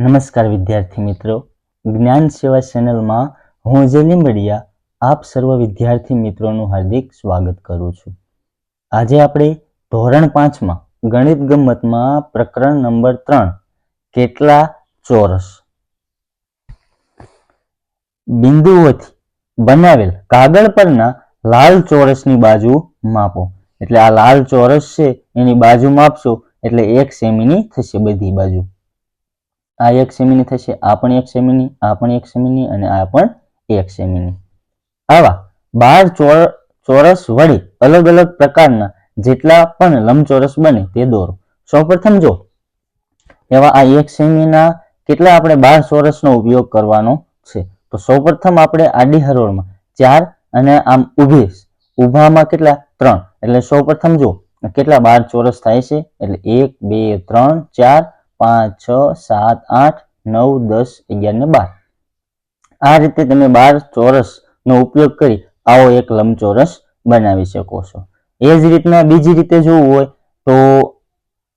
નમસ્કાર વિદ્યાર્થી મિત્રો, જ્ઞાન સેવા ચેનલમાં હું જે લીંબડિયા આપ સર્વ વિદ્યાર્થી મિત્રોનું હાર્દિક સ્વાગત કરું છું. આજે આપણે ધોરણ 5માં ગણિત ગમ્મતમાં પ્રકરણ નંબર 3 કેટલા ચોરસ બિંદુઓથી બનાવેલ કાગળ પરના લાલ ચોરસની બાજુ માપો. એટલે આ લાલ ચોરસ છે એની બાજુ માપશો એટલે 1 સેમીની થશે. બધી બાજુ આ 1 સેમીની થશે, આ પણ 1 સેમીની, આ પણ 1 સેમીની અને આ પણ 1 સેમીની. આવા 12 ચોરસ વડે અલગ અલગ પ્રકારના જેટલા પણ લંબચોરસ બને તે દોરો. સૌપ્રથમ જો એવા આ 1 સેમીના કેટલા આપણે 12 ચોરસનો ઉપયોગ કરવાનો છે. તો સૌપ્રથમ આપણે આડી હરોળમાં 4 અને આમ ઊભામાં કેટલા 3. એટલે સૌપ્રથમ જો કેટલા 12 ચોરસ થાય છે. એટલે 1 2 3 4 5 6 7 8 9 10 11 ને 12. આ રીતે તમે 12 ચોરસનો ઉપયોગ કરી આવો એક લંબચોરસ બનાવી શકો છો. એ જ રીતના બીજી રીતે જોવું હોય તો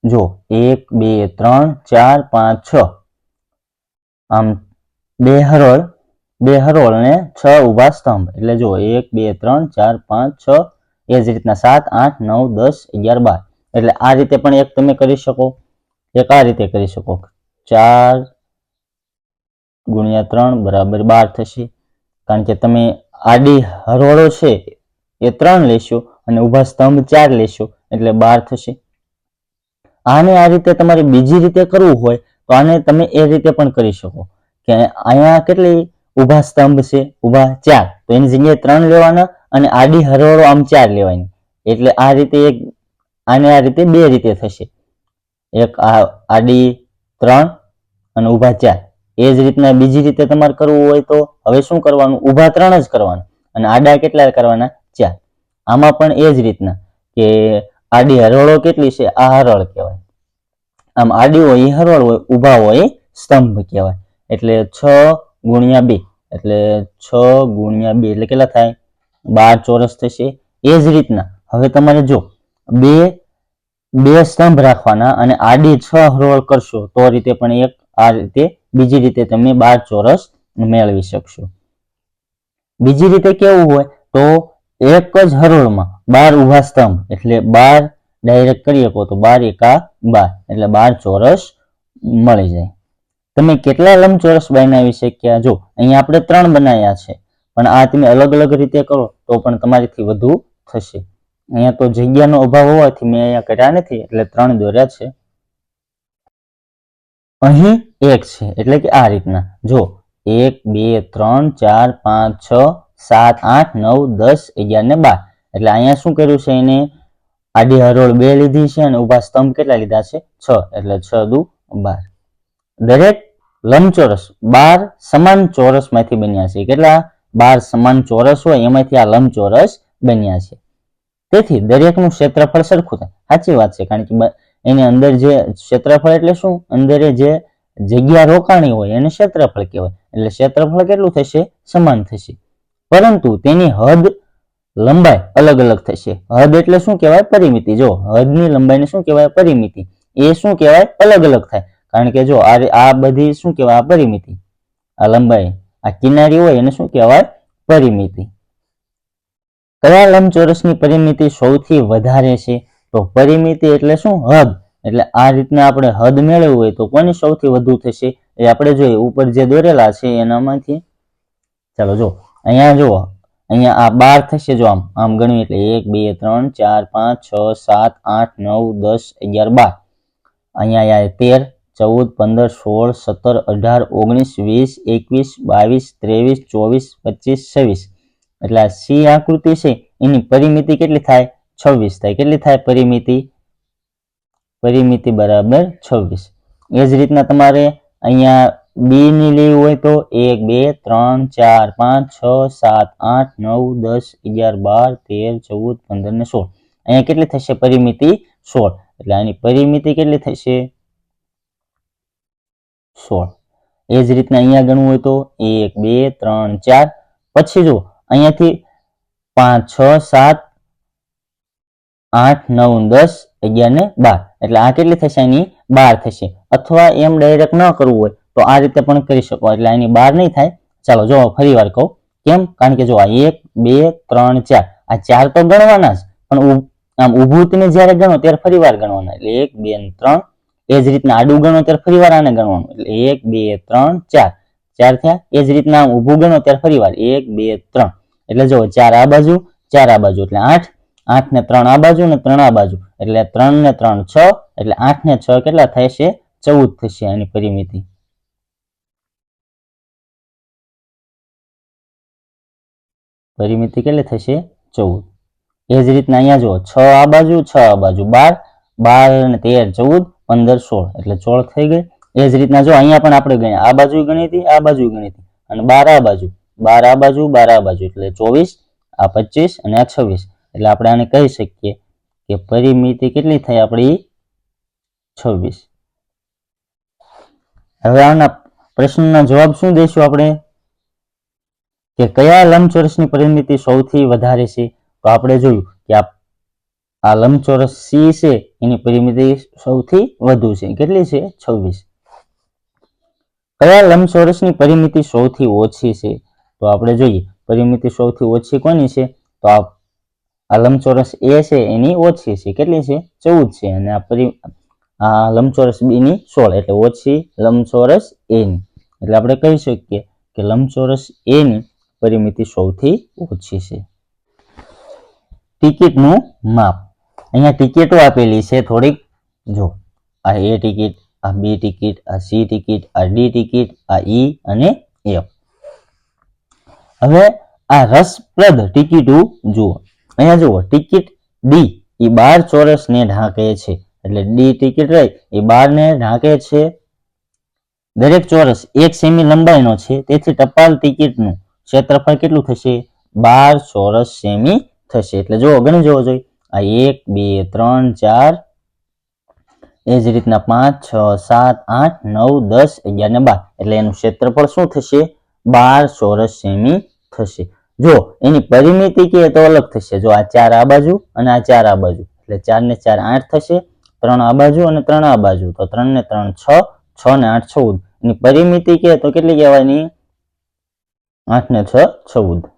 જો 1 2 3 4 5 6 આમ બે હરોળ ને 6 ઊભા સ્તંભ. એટલે જો 1 2 3 4 5 6. એ જ રીતના 7 8 9 10 11 12. એટલે આ રીતે પણ એક તમે કરી શકો, એક આ રીતે કરી શકો. 4 ગુણ્યા 3 બરાબર 12 થશે. કારણ કે તમે આડી હરોળો છે એ 3 લેશો અને ઊભા સ્તંભ 4 લેશો એટલે 12 થશે. આને આ રીતે તમારે બીજી રીતે કરવું હોય તો આને તમે એ રીતે પણ કરી શકો કે અહીંયા કેટલી ઊભા સ્તંભ છે, ઊભા 4, તો એની જગ્યાએ 3 લેવાના અને આડી હરોળો આમ 4 લેવાની. એટલે આ રીતે આને આ રીતે બે રીતે થશે. એક આડી 3 અને ઊભા 4. એ જ રીતના બીજી રીતે તમારે કરવું હોય તો હવે શું કરવાનું, ઊભા 3 જ કરવાના અને આડા કેટલા કરવાના 4. આમાં પણ એ જ રીતના કે આડી હરોળો કેટલી છે, આ હરોળ કહેવાય. આમ આડી હોય એ હરોળ હોય, ઊભા હોય એ સ્તંભ કહેવાય. એટલે 6 ગુણ્યા 2 એટલે 6 ગુણ્યા 2 એટલે કેટલા થાય 12 ચોરસ થશે. એ જ રીતના હવે તમારે જો બે સ્તંભ રાખવાના અને આડી 6 હરોળ કરશો તો રીતે પણ એક આ રીતે બીજી રીતે તમે 12 ચોરસ મેળવી શકશો. બીજી રીતે કેવું હોય તો એક જ હરોળમાં 12 ઊભા સ્તંભ એટલે 12 ડાયરેક્ટ કરી શકો તો 12 એકા 12 એટલે 12 ચોરસ મળી જાય. તમે કેટલા લંબચોરસ બનાવી શક્યા? જો અહીંયા આપણે 3 બનાવ્યા છે, પણ આ તમે અલગ અલગ રીતે કરો તો પણ તમારીથી વધુ થશે. અહીંયા તો જગ્યાનો અભાવ હોવાથી મેં અહીંયા કર્યા નથી એટલે 3 દોર્યા છે. અહીં 1 છે એટલે કે આ રીતના જો 1 2 3 4 5 6 7 8 9 10 11 ને 12. એટલે અહીંયા શું કર્યું છે, એને આડી હરોળ 2 લીધી છે અને ઊભા સ્તંભ કેટલા લીધા છે 6. એટલે 6 દુ 12. દરેક લંબચોરસ 12 સમાન ચોરસમાંથી બન્યા છે. કેટલા 12 સમાન ચોરસ હોય એમાંથી આ લંબચોરસ બન્યા છે. તેથી દરેકનું ક્ષેત્રફળ સરખું થાય. સાચી વાત છે, કારણ કે એની અંદર જે ક્ષેત્રફળ એટલે શું, અંદર જે જગ્યા રોકાણી હોય એને ક્ષેત્રફળ કહેવાય. એટલે ક્ષેત્રફળ કેટલું થશે, સમાન થશે. પરંતુ તેની હદ લંબાઈ અલગ અલગ થશે. હદ એટલે શું કહેવાય, પરિમિતિ. જો હદની લંબાઈને શું કહેવાય, પરિમિતિ. એ શું કહેવાય, અલગ અલગ થાય. કારણ કે જો આ બધી શું કહેવાય, આ પરિમિતિ. આ લંબાઈ આ કિનારી હોય એને શું કહેવાય, પરિમિતિ. કયા લંબચોરસની પરિમિતિ સૌથી વધારે છે? તો પરિમિતિ એટલે શું, હદ. એટલે આ રીતના આપણે હદ મેળવવું હોય તો કોની સૌથી વધુ થશે એ આપણે જોઈએ. ઉપર જે દોરેલા છે એનામાંથી ચાલો જો અહીંયા જુઓ, અહીંયા આ 12 થશે. જો આમ ગણ્યું એટલે 1 2 3 4 5 6 7 8 9 10 11 12. અહીંયા 13 14 15 16 17 18 19 20 21 22 23 24 25 26. એટલે આ સી આકૃતિ છે એની પરિમિતિ કેટલી થાય, 26 થાય. કેટલી થાય પરિમિતિ? પરિમિતિ બરાબર 26. એ જ રીતના તમારે અહીંયા બી ની લેવી હોય તો 1 2 3 4 5 6 7 8 9 10 11 12 13 14 15 ને 16. અહીંયા કેટલી થશે પરિમિતિ? 16. એટલે આની પરિમિતિ કેટલી થશે? 16. એ જ રીતના અહીંયા ગણવું હોય તો 1 2 3 4. પછી જો અહીંયાથી 5 6 7 8 9 10 11 ને 12. એટલે આ કેટલી થશે, એની 12 થશે. અથવા એમ ડાયરેક્ટ ન કરવું હોય તો આ રીતે પણ કરી શકો, એટલે એની બહાર નહીં થાય. ચાલો જો ફરી વાર કહું કેમ, કારણ કે જો આ 1 2 3 4 આ 4 તો ગણવાના જ, પણ આમ ઊભું તમે જ્યારે ગણો ત્યારે ફરી વાર ગણવાના, એટલે 1 2 અને 3. એ જ રીતના આડું ગણો ત્યારે ફરી વાર આને ગણવાનું, એટલે 1 2 3 4 4 થયા. એ જ રીતના આમ ઊભું ગણો ત્યારે ફરી વાર 1 2 3, એટલે જો 4 આ બાજુ 4 આ બાજુ એટલે 8, 8 ને 3 આ બાજુ ને 3 આ બાજુ એટલે 3 ને 3 6, એટલે 8 ને 6 કેટલા થશે? 14 થશે આની પરિમિતિ. પરિમિતિ કેટલી થશે? 14. એ જ રીતના અહીંયા જુઓ 6 આ બાજુ 6 આ બાજુ 12, 12 ને 13 14, 15 16 એટલે 16 થઈ ગઈ. એ જ રીતના જો અહીંયા પણ આપણે ગણ્યા, આ બાજુ ગણી હતી, આ બાજુ ગણી હતી, અને 12 આ બાજુ 12 આ બાજુ 12 આ બાજુ એટલે 24, આ 25 અને આ 26, એટલે આપણે આને કહી શકીએ કે પરિમિતિ કેટલી થઈ આપણી? 26. હવે આના પ્રશ્નના જવાબ શું દઈશું આપણે કે કયા લંબચોરસની પરિમિતિ સૌથી વધારે છે? તો આપણે જોયું કે આ લંબચોરસ C છે એની પરિમિતિ સૌથી વધુ છે. કેટલી છે? 26. કયા લંબચોરસની પરિમિતિ સૌથી ઓછી છે? તો આપણે જોઈએ પરિમિતિ સૌથી ઓછી કોની છે? તો આ લંબચોરસ A છે એની ઓછી છે. કેટલી છે? 14 છે. અને આ લંબચોરસ B ની 16, એટલે ઓછી લંબચોરસ A ની. એટલે આપણે કહી શકીએ કે લંબચોરસ A ની પરિમિતિ સૌથી ઓછી છે. ટિકિટનું માપ. અહીંયા ટિકિટો આપેલી છે થોડીક, જો આ A ટિકિટ, આ B ટિકિટ, આ C ટિકિટ, આ D ટિકિટ, આ E અને F. હવે આ રસપ્રદ ટિકિટો જુઓ. અહીંયા જુઓ ટિકિટ D એ 12 ચોરસને ઢાંકે છે, એટલે D ટિકિટ રહી એ 12 ને ઢાંકે છે. દરેક ચોરસ 1 સેમી લંબાઈનો છે, તેથી ટપાલ ટિકિટનું ક્ષેત્રફળ કેટલું થશે? 12 ચોરસ સેમી થશે. એટલે જો ગણી જવો જોઈએ, આ 1 2 3 4, એ જ રીતના 5 6 7 8 9 10 11 ને 12, એટલે એનું ક્ષેત્રફળ શું થશે? 12 ચોરસ સેમી થશે. જો એની પરિમિતિ કે તો અલગ થશે. જો આ 4 આ બાજુ અને આ 4 આ બાજુ, એટલે 4 ને 4 8 થશે, 3 આ બાજુ અને 3 આ બાજુ, તો 3 ને 3 6, 6 ને 8 14. એની પરિમિતિ કે તો કેટલી કહેવાની? 8 ને 6 14.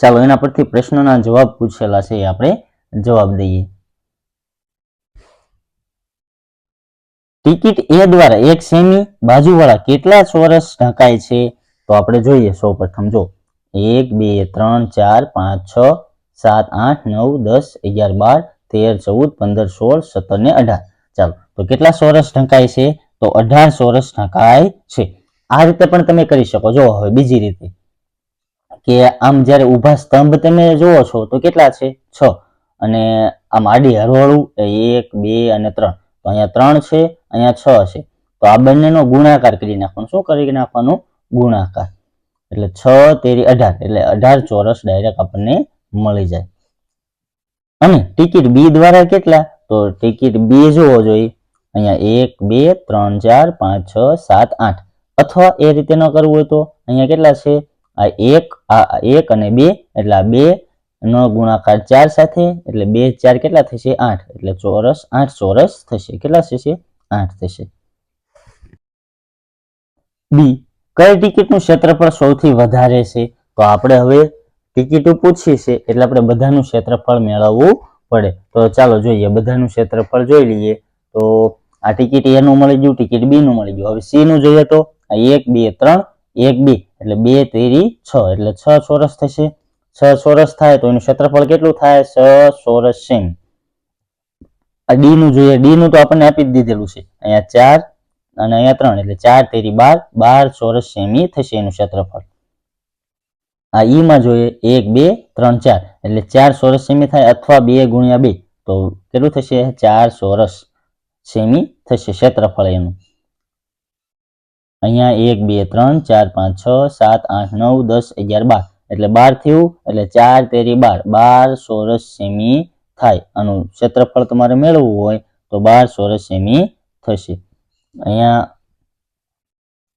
ચાલો એના પરથી પ્રશ્નના જવાબ પૂછેલા છે, આપણે જવાબ દઈએ. ટિકિટ A દ્વારા 1 સેમી બાજુવાળા કેટલા ચોરસ ઢંકાય છે? તો આપણે જોઈએ સૌપ્રથમ જો 1 2 3 4 5 6 7 8 9 10 11 12 13 14 15 16 17 ને 18. ચાલો તો કેટલા ચોરસ ઢંકાય છે? તો 18 ચોરસ ઢંકાય છે. આ રીતે પણ તમે કરી શકો. જો હવે બીજી રીતે કે આમ જ્યારે ઊભા સ્તંભ તમે જોવો છો તો કેટલા છે? 6, અને આમ આડી હરોળું 1 2 અને 3, તો અહીંયા 3 છે, અહીંયા 6 છે, તો આ બંનેનો ગુણાકાર કરી નાખવાનો. શું કરી નાખવાનું? ગુણાકાર. એટલે 6 તેરી 18, એટલે 18 ચોરસ ડાયરેક્ટ આપણને મળી જાય. અને ટિકિટ B દ્વારા કેટલા? તો ટિકિટ B જોવો જોઈએ, અહીંયા 1 2 3 4 5 6 7 8, અથવા એ રીતે ન કરવું હોય તો અહીંયા કેટલા છે? આ 1 અને 2, એટલે આ 2 નો ગુણાકાર 4 સાથે, એટલે 2 4 કેટલા થશે? 8, એટલે ચોરસ 8 ચોરસ થશે. કેટલા થશે? 8 થશે. B કઈ ટિકિટનું ક્ષેત્રફળ સૌથી વધારે છે? તો આપણે હવે ટિકિટો પૂછી છે એટલે આપણે બધાનું ક્ષેત્રફળ મેળવવું પડે. તો ચાલો જોઈએ, બધાનું ક્ષેત્રફળ જોઈ લઈએ. તો આ ટિકિટ A નું મળી ગયું, ટિકિટ B નું મળી ગયું. હવે C નું જોઈએ તો આ 1 2 3 1 2, એટલે 2 તેરી 6, એટલે 6 ચોરસ થશે. 6 ચોરસ થાય તો એનું ક્ષેત્રફળ કેટલું થાય? 6 ચોરસ સેમી. આ D નું જોઈએ, D નું તો આપણને આપી જ દીધેલું છે, અહીંયા 4 અને અહીંયા 3, એટલે 4 તેરી 12, 12 ચોરસ સેમી થશે એનું ક્ષેત્રફળ. આ E માં જોઈએ 1 2 3 4, એટલે 4 ચોરસ સેમી થાય, અથવા 2 ગુણ્યા 2, તો કેટલું થશે? 4 ચોરસ સેમી થશે ક્ષેત્રફળ એનું. અહીંયા 1 2 3 4 5 6 7 8 9 10 11 12, એટલે 12 થયું, એટલે 4 તેરી 12, 12 ચોરસ સેમી થાય. આનું ક્ષેત્રફળ તમારે મેળવવું હોય તો 12 ચોરસ સેમી થશે. અહીંયા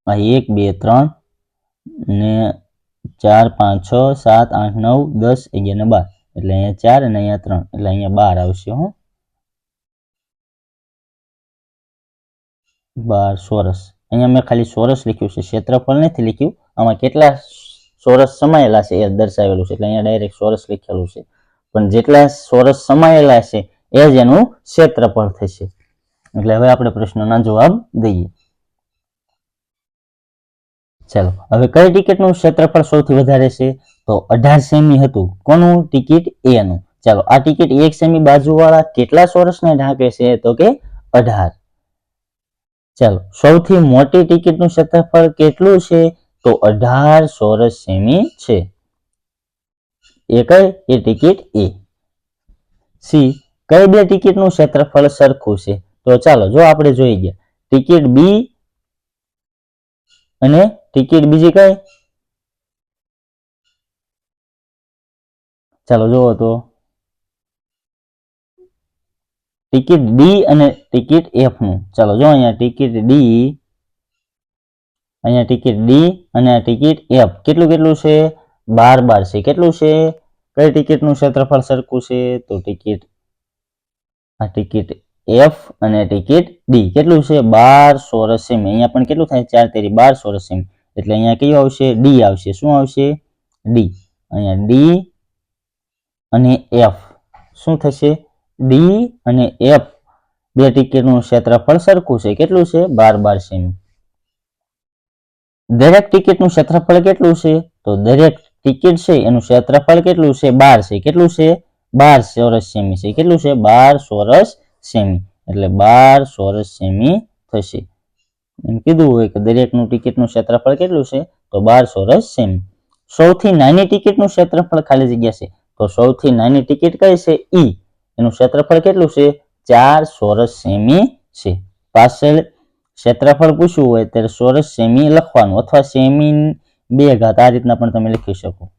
1 2 3 ને 4 5 6 7 8 9 10 11 ને 12, એટલે અહીંયા 4 અને અહીંયા 3, એટલે અહીંયા 12 આવશે. 12 ચોરસ. અહીંયા મેં ખાલી ચોરસ લખ્યું છે, ક્ષેત્રફળ નથી લખ્યું. આમાં કેટલા ચોરસ સમાયેલા છે એ દર્શાવેલું છે, એટલે અહીંયા ડાયરેક્ટ ચોરસ લખેલું છે. પણ જેટલા ચોરસ સમાયેલા છે એ જ એનું ક્ષેત્રફળ થશે. એટલે હવે આપણે પ્રશ્નના જવાબ દઈએ. ચાલો, હવે કઈ ટિકિટનું ક્ષેત્રફળ સૌથી વધારે છે? તો 18 સેમી હતું. કોનું? ટિકિટ એ નું. ચાલો, આ ટિકિટ 1 સેમી બાજુવાળા કેટલા ચોરસને ઢાંકે છે? તો કે 18. ચાલો, સૌથી મોટી ટિકિટનું ક્ષેત્રફળ કેટલું છે? તો 18 ચોરસ સેમી છે. એ કઈ? એ ટિકિટ એ. સી, કઈ બે ટિકિટનું ક્ષેત્રફળ સરખું છે? તો ચાલો, જો આપણે જોઈ ગયા, ટિકિટ બી અને ટિકિટ બીજી કઈ? ચાલો જુઓ તો, ટિકિટ ડી અને ટિકિટ એફ નું. ચાલો જો અહીંયા ટિકિટ ડી, અહીંયા ટિકિટ ડી અને આ ટિકિટ એફ કેટલું કેટલું છે? 12 છે. કેટલું છે? કઈ ટિકિટનું ક્ષેત્રફળ સરખું છે? તો ટિકિટ, આ ટિકિટ એફ અને ટિકિટ ડી કેટલું છે? 12 ચોરસ સેમી. અહીંયા પણ કેટલું થાય? 4 તેરી 12 ચોરસ સેમી. એટલે અહીંયા કયું આવશે? ડી આવશે. શું આવશે? ડી. અહીંયા ડી અને એફ શું થશે? ડી અને એફ બે ટિકિટનું ક્ષેત્રફળ સરખું છે. કેટલું છે? 12 સેમી. દરેક ટિકિટનું ક્ષેત્રફળ કેટલું છે? તો દરેક ટિકિટ છે એનું ક્ષેત્રફળ કેટલું છે? 12 છે. કેટલું છે? 12 ચોરસ સેમી છે. કેટલું છે? 12 ચોરસ સેમી. એટલે 12 ચોરસ સેમી થશે. એમ કીધું હોય કે દરેકનું ટિકિટનું ક્ષેત્રફળ કેટલું છે? તો 12 ચોરસ સેમી. સૌથી નાની ટિકિટનું ક્ષેત્રફળ ખાલી જગ્યા છે. તો સૌથી નાની ટિકિટ કઈ છે? ઈ. એનું ક્ષેત્રફળ કેટલું છે? 4 ચોરસ સેમી છે. પાછળ ક્ષેત્રફળ પૂછ્યું હોય ત્યારે ચોરસ સેમી લખવાનું, અથવા સેમી 2 ઘાત આ રીતના પણ તમે લખી શકો.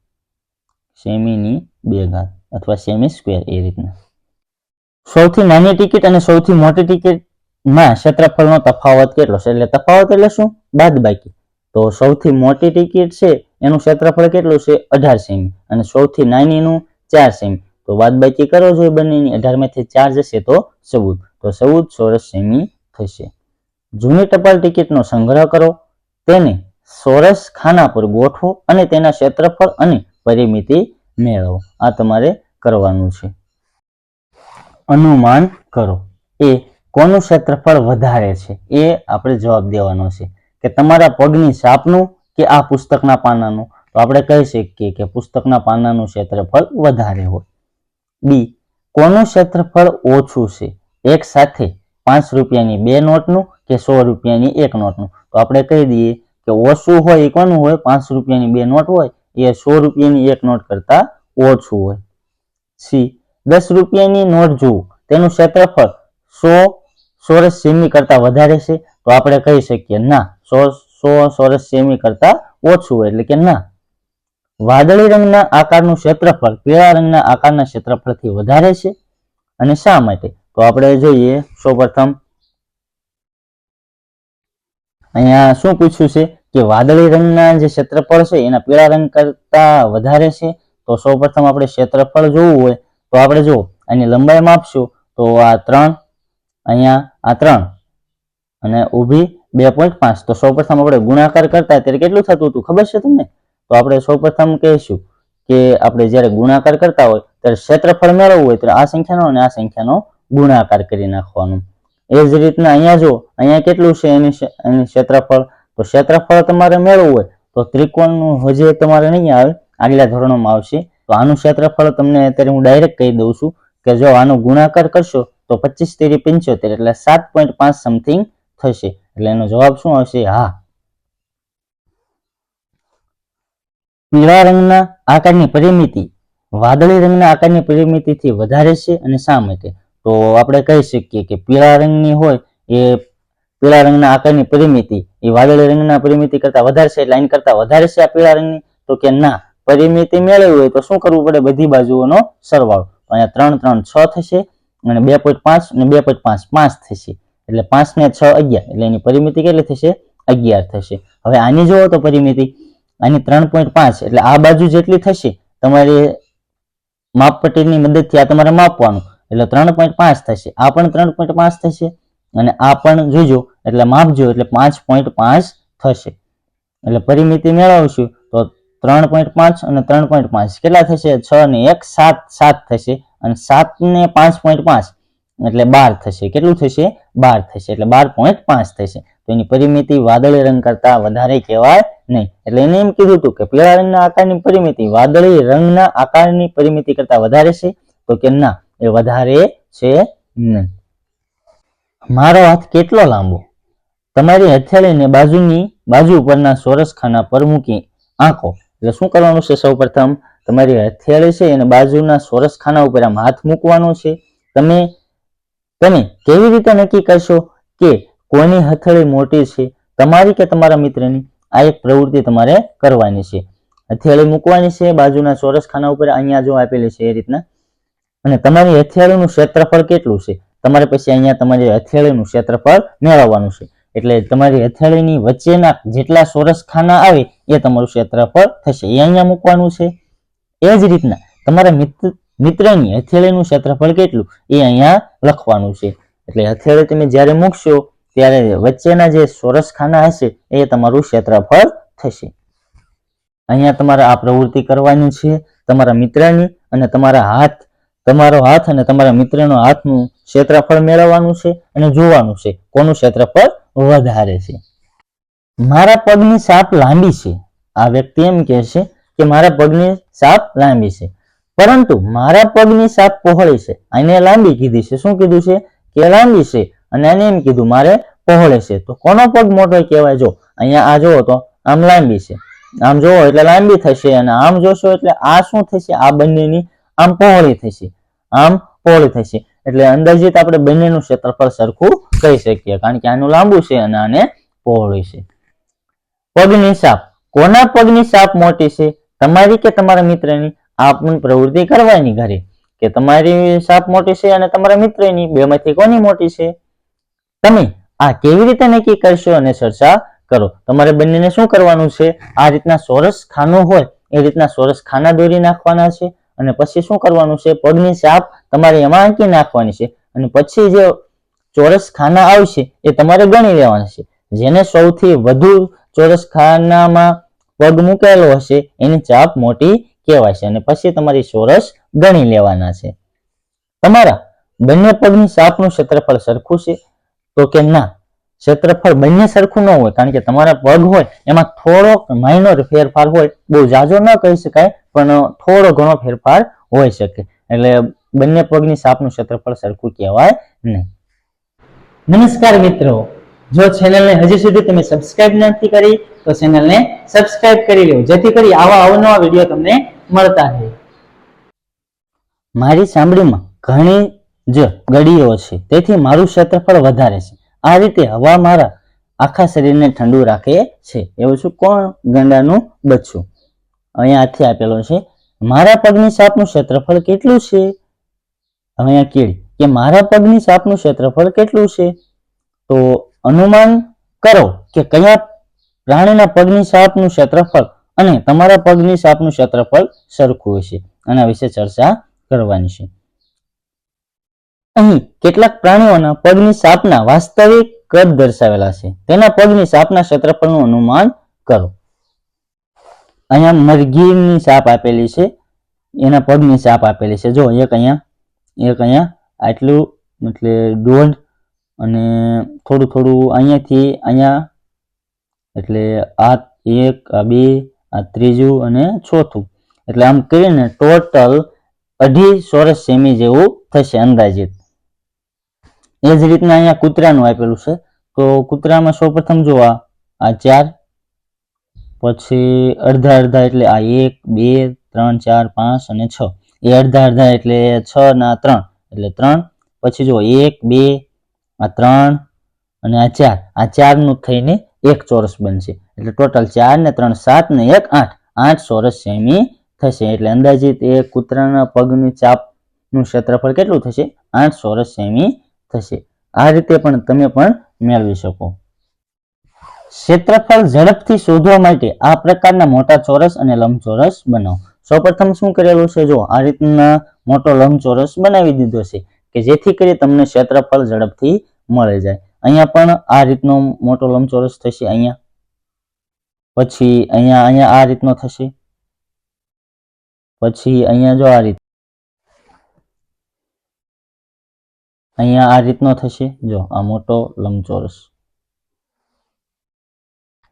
સેમીની 2 ઘાત અથવા સેમી સ્ક્વેર એ રીતના. સૌથી નાની ટિકિટ અને સૌથી મોટી ટિકિટમાં ક્ષેત્રફળનો તફાવત કેટલો છે? એટલે તફાવત એટલે શું? બાદબાકી. તો સૌથી મોટી ટિકિટ છે એનું ક્ષેત્રફળ કેટલું છે? 18 સેમી. અને સૌથી નાનીનું 4 સેમી. તો બાદબાકી કરો જોઈએ બંનેની. 18 માંથી 4 જશે તો 14. તો 14 ચોરસ સેમી થશે. જૂની ટપાલ ટિકિટનો સંગ્રહ કરો, તેને ચોરસ ખાના પર ગોઠવો અને તેના ક્ષેત્રફળ અને પરિમિતિ મેળવો. આ તમારે કરવાનું છે. અનુમાન કરો. એ કોનું ક્ષેત્રફળ વધારે છે? એ આપણે જવાબ દેવાનો છે કે તમારા પગની છાપનું કે આ પુસ્તકના પાનાનું. તો આપણે કહી શકીએ કે પુસ્તકના પાનાનું ક્ષેત્રફળ વધારે હોય. બી, કોનું ક્ષેત્રફળ ઓછું છે? એક સાથે 5 રૂપિયાની 2 નોટનું કે 100 રૂપિયાની 1 નોટનું. તો આપણે કહી દઈએ કે ઓછું હોય એ કોનું હોય? 5 રૂપિયાની 2 નોટ હોય એ 100 રૂપિયાની 1 નોટ કરતા ઓછું હોય. સી, 10 રૂપિયાની નોટ જુઓ, તેનું ક્ષેત્રફળ 100 ચોરસ સેમી કરતા વધારે છે. તો આપણે કહી શકીએ ના, 100 ચોરસ સેમી કરતા ઓછું હોય, એટલે કે ના. વાદળી રંગના આકારનું ક્ષેત્રફળ પીળા રંગના આકારના ક્ષેત્રફળથી વધારે છે, અને શા માટે? તો આપણે જોઈએ. સૌપ્રથમ અહીંયા શું પૂછ્યું છે કે વાદળી રંગના જે ક્ષેત્રફળ છે એના પીળા રંગ કરતા વધારે છે. તો સૌપ્રથમ આપણે ક્ષેત્રફળ જોવું હોય તો આપણે જો આની લંબાઈ માપશું તો આ 3, અહીંયા આ 3 અને ઊભી 2.5. તો સૌપ્રથમ આપણે ગુણાકાર કરતા ત્યારે કેટલું થતું હતું ખબર છે તમને? તો આપણે સૌપ્રથમ કહીશું કે આપણે જ્યારે ગુણાકાર કરતા હોય ત્યારે ક્ષેત્રફળ મેળવવું હોય તો આ સંખ્યાનો અને આ સંખ્યાનો ગુણાકાર કરી નાખવાનો. એ જ રીતના અહીંયા જો અહીંયા કેટલું છે એની ક્ષેત્રફળ. તો ક્ષેત્રફળ તમારે મેળવવું હોય તો ત્રિકોણનું હજી તમારે નહીં આવે, આગલા ધોરણોમાં આવશે. તો આનું ક્ષેત્રફળ તમને અત્યારે હું ડાયરેક્ટ કહી દઉં છું કે જો આનો ગુણાકાર કરશો તો 25 તેરી 75 એટલે 7.5 સમથિંગ થશે. એટલે એનો જવાબ શું આવશે? હા. પીળા રંગના આકારની પરિમિતિ વાદળી રંગના આકારની પરિમિતિથી વધારે છે, અને શા માટે? તો આપણે કહી શકીએ કે પીળા રંગની હોય એ પીળા રંગના આકારની પરિમિતિ એ વાદળી રંગના પરિમિતિ કરતા વધારે છે, એટલે એની કરતા વધારે છે આ પીળા રંગની. તો કે ના, પરિમિતિ મેળવવી હોય તો શું કરવું પડે? બધી બાજુઓનો સરવાળો. અહીંયા 3 3 6 થશે, અને 2.5 અને 2.5 5 થશે. એટલે 5 ને 6 11. એટલે એની પરિમિતિ કેટલી થશે? 11 થશે. હવે આની જુઓ તો પરિમિતિ, આની 3.5 એટલે આ બાજુ જેટલી થશે તમારી માપપટ્ટીની મદદથી આ તમારે માપવાનું. એટલે 3.5 થશે. આ પણ 3.5 થશે. અને આ પણ જોજો એટલે માપજો એટલે 5.5 થશે. એટલે પરિમિતિ મેળવશું તો 3.5 અને 3.5 કેટલા થશે? 6 ને 1 7 7 થશે અને 7 ને 5.5 એટલે 12 થશે. કેટલું થશે? 12 થશે એટલે 12.5 થશે. તો એની પરિમિતિ વાદળી રંગ કરતા વધારે કહેવાય નહીં. એટલે એને એમ કીધું હતું કે પીળા રંગના આકારની પરિમિતિ વાદળી રંગના આકારની પરિમિતિ કરતા વધારે છે, તો કે ના, એ વધારે છે નહીં. મારો હાથ કેટલો લાંબો? તમારી હથેળીને બાજુ ઉપરના ચોરસ ખાના પર મૂકી આંકો. એટલે શું કરવાનું છે? સૌપ્રથમ તમારી હથેળી છે એને બાજુના ચોરસ ખાના ઉપર આમ હાથ મૂકવાનો છે. તમે કેવી રીતે નક્કી કરશો કે કોની હથેળી મોટી છે, તમારી કે તમારા મિત્રની? આ એક પ્રવૃત્તિ તમારે કરવાની છે. હથેળી મૂકવાની છે બાજુના ચોરસ ખાના ઉપર, અહીંયા જો આપેલી છે એ રીતના. અને તમારી હથેળીનું ક્ષેત્રફળ કેટલું છે તમારે પછી અહીંયા તમારી હથેળીનું ક્ષેત્રફળ મેળવવાનું છે. એટલે તમારી હથેળીની વચ્ચેના જેટલા ચોરસ ખાના આવે એ તમારું ક્ષેત્રફળ થશે, એ અહીંયા મૂકવાનું છે. એ જ રીતના તમારા મિત્રની હથેળીનું ક્ષેત્રફળ કેટલું એ અહીંયા લખવાનું છે. એટલે હથેળી તમે જ્યારે મૂકશો ત્યારે વચ્ચેના જે ચોરસ ખાના હશે એ તમારું ક્ષેત્રફળ થશે. અહીંયા તમારે આ પ્રવૃત્તિ કરવાની છે તમારા મિત્રની, અને તમારો હાથ અને તમારા મિત્રનો હાથનું ક્ષેત્રફળ મેળવવાનું છે અને જોવાનું છે કોનું ક્ષેત્રફળ વધારે છે. મારા પગની સાપ લાંબી છે. આ વ્યક્તિ એમ કહે છે કે મારા પગની સાપ લાંબી છે, પરંતુ મારા પગની સાપ પહોળી છે. આને લાંબી કીધી છે. શું કીધું છે? કે લાંબી છે. અને આને એમ કીધું મારે પહોળે છે. તો કોનો પગ મોટો કહેવાય? જો અહીંયા આ જોવો તો આમ લાંબી છે, આમ જોવો એટલે લાંબી થશે, અને આમ જોશો એટલે આ શું થશે? આ બંનેની આમ પહોળી થશે, આમ પહોળી થશે. એટલે અંદાજિત આપણે બંનેનું ક્ષેત્રફળ સરખું કહી શકીએ, કારણ કે આનું લાંબુ છે અને આને પહોળી છે. પગની સાપ. કોના પગની સાપ મોટી છે? તમારી કે તમારા મિત્રની? આ પણ પ્રવૃત્તિ કરવાની ઘરે કે તમારી સાપ મોટી છે અને તમારા મિત્રની, બેમાંથી કોની મોટી છે? તમે આ કેવી રીતે નક્કી કરશો અને ચર્ચા કરો. તમારે બંનેને શું કરવાનું છે? આ રીતના ચોરસ ખાનું હોય એ રીતના ચોરસ ખાના દોરી નાખવાના છે, અને પછી શું કરવાનું છે? પગની સાપ તમારે એમાં આંકી નાખવાની છે, અને પછી જે ચોરસ ખાના આવશે એ તમારે ગણી લેવાના છે. જેને સૌથી વધુ ચોરસ ખાનામાં પગ મૂકેલો હશે એની ચાપ મોટી કહેવાય છે, અને પછી તમારી ચોરસ ગણી લેવાના છે. તમારા બંને પગની સાપનું ક્ષેત્રફળ સરખું છે? તો કે ના, ક્ષેત્રફળ બંને સરખું ન હોય, કારણ કે તમારા પગ હોય એમાં થોડો માઇનોર ફેરફાર હોય, બહુ જાજો ન કહી શકાય પણ થોડો ઘણો ફેરફાર હોઈ શકે. એટલે બંને પગની સાપનું ક્ષેત્રફળ સરખું કહેવાય નહીં. નમસ્કાર મિત્રો, જો ચેનલને હજી સુધી તમે સબસ્ક્રાઇબ નથી કરી તો ચેનલને સબસ્ક્રાઇબ કરી લો, જેથી કરી આવા અવનવા વિડીયો તમને મળતા રહે. મારી ચામડીમાં ઘણી જ ગળીઓ છે, તેથી મારું ક્ષેત્રફળ વધારે છે. આ રીતે હવા મારા આખા શરીરને ઠંડુ રાખે છે. એવું શું? કોણ? ગંડાનું બચ્ચું. અહીંયા આથી આપેલો છે. મારા પગની સાપનું ક્ષેત્રફળ કેટલું છે? અહીંયા કીડી કે મારા પગની સાપનું ક્ષેત્રફળ કેટલું છે? તો અનુમાન કરો કે કયા પ્રાણીના પગની સાપનું ક્ષેત્રફળ અને તમારા પગની સાપનું ક્ષેત્રફળ સરખું હશે. આના વિશે ચર્ચા કરવાની છે. અહીં કેટલાક પ્રાણીઓના પગની સાપના વાસ્તવિક કદ દર્શાવેલા છે. તેના પગની સાપના ક્ષેત્રફળનું અનુમાન કરો. અહીંયા મરઘીની સાપ આપેલી છે, એના પગની સાપ આપેલી છે. જો એક અહીંયા આટલું એટલે 1.5, અને થોડું અહીંયાથી અહીંયા, એટલે આ 1, આ 2, આ ત્રીજું અને ચોથું, એટલે આમ કરીને ટોટલ 2.5 ચોરસ સેમી જેવું થશે અંદાજિત. એ જ રીતના અહીંયા કૂતરાનું આપેલું છે. તો કૂતરામાં સૌપ્રથમ જો આ 4, પછી અડધા એટલે આ 1, 2, 3, 4, 5 અને 6, એ અડધા એટલે 6 ના 3 એટલે 3, પછી જો 1, 2, આ 3 અને આ 4, આ 4 નું થઈને એક ચોરસ બનશે. એટલે ટોટલ 4 ને 3 7 ને 1 8, 8 ચોરસ સેમી થશે. એટલે અંદાજિત એ કૂતરાના પગની ચાપનું ક્ષેત્રફળ કેટલું થશે? 8 ચોરસ સેમી થશે. આ રીતે પણ તમે પણ મેળવી શકો. ક્ષેત્રફળ ઝડપથી શોધવા માટે આ પ્રકારના મોટા ચોરસ અને લંબચોરસ બનાવો. સૌપ્રથમ શું કરેલું છે? જો આ રીતના મોટો લંબચોરસ બનાવી દીધો છે કે જેથી કરી તમને ક્ષેત્રફળ ઝડપથી મળી જાય. અહીંયા પણ આ રીતનો મોટો લંબચોરસ થશે અહીંયા, પછી અહીંયા આ રીતનો થશે, પછી અહીંયા જો આ રીત અહીંયા આ રીતનો થશે, જો આ મોટો લંબચોરસ.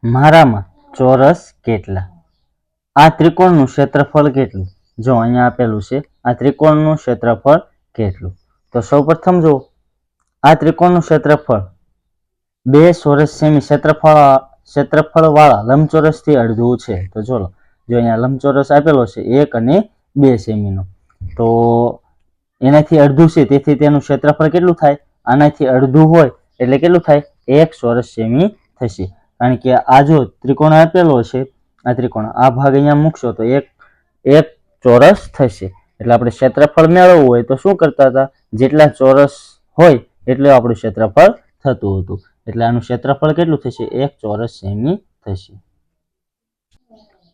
મારામાં ચોરસ કેટલા? આ ત્રિકોણનું ક્ષેત્રફળ કેટલું? જો અહીંયા આપેલું છે આ ત્રિકોણનું ક્ષેત્રફળ કેટલું. તો સૌપ્રથમ જો આ ત્રિકોણનું ક્ષેત્રફળ 2 ચોરસ સેમી ક્ષેત્રફળ વાળા લંબચોરસથી અડધું છે. તો ચલો જો અહીંયા લંબચોરસ આપેલો છે 1 અને 2 સેમીનો, તો એનાથી અડધું છે, તેથી તેનું ક્ષેત્રફળ કેટલું થાય? આનાથી અડધું હોય એટલે કેટલું થાય? 1 ચોરસ સેમી થશે. કારણ કે આ જો ત્રિકોણ આપેલો છે, આ ત્રિકોણ આ ભાગ અહીંયા મૂકશો તો એક ચોરસ થશે. એટલે આપણે ક્ષેત્રફળ મેળવવું હોય તો શું કરતા હતા? જેટલા ચોરસ હોય એટલે આપણું ક્ષેત્રફળ થતું હતું. એટલે આનું ક્ષેત્રફળ કેટલું થશે? 1 ચોરસ સેમી થશે.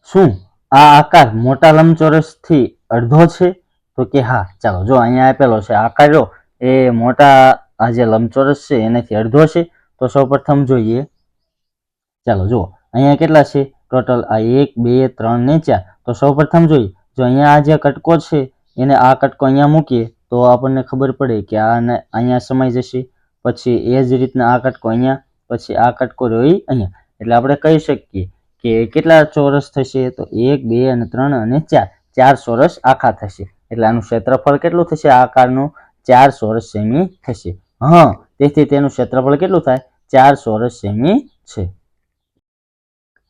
શું આ આકાર મોટા લંબચોરસથી અડધો છે? તો કે હા. ચાલો જો અહીંયા આપેલો છે આકાર જો એ મોટા આ જે લંબચોરસ છે એનાથી અડધો છે. તો સૌપ્રથમ જોઈએ, ચાલો જુઓ અહીંયા કેટલા છે ટોટલ? આ 1 2 3 ને 4. તો સૌપ્રથમ જોઈએ, જો અહીંયા આ જે કટકો છે એને આ કટકો અહીંયા મૂકીએ તો આપણને ખબર પડે કે આ અહીંયા સમાઈ જશે. પછી એ જ રીતના આ કટકો અહીંયા, પછી આ કટકો રહ્યો અહીંયા. એટલે આપણે કહી શકીએ કે કેટલા ચોરસ થશે? તો 1 2 અને 3 અને 4, 4 ચોરસ આખા થશે. એટલે આનું ક્ષેત્રફળ કેટલું થશે? આ આકારનું 4 ચોરસ સેમી થશે. હા, તેથી તેનું ક્ષેત્રફળ કેટલું થાય? 4 ચોરસ સેમી છે.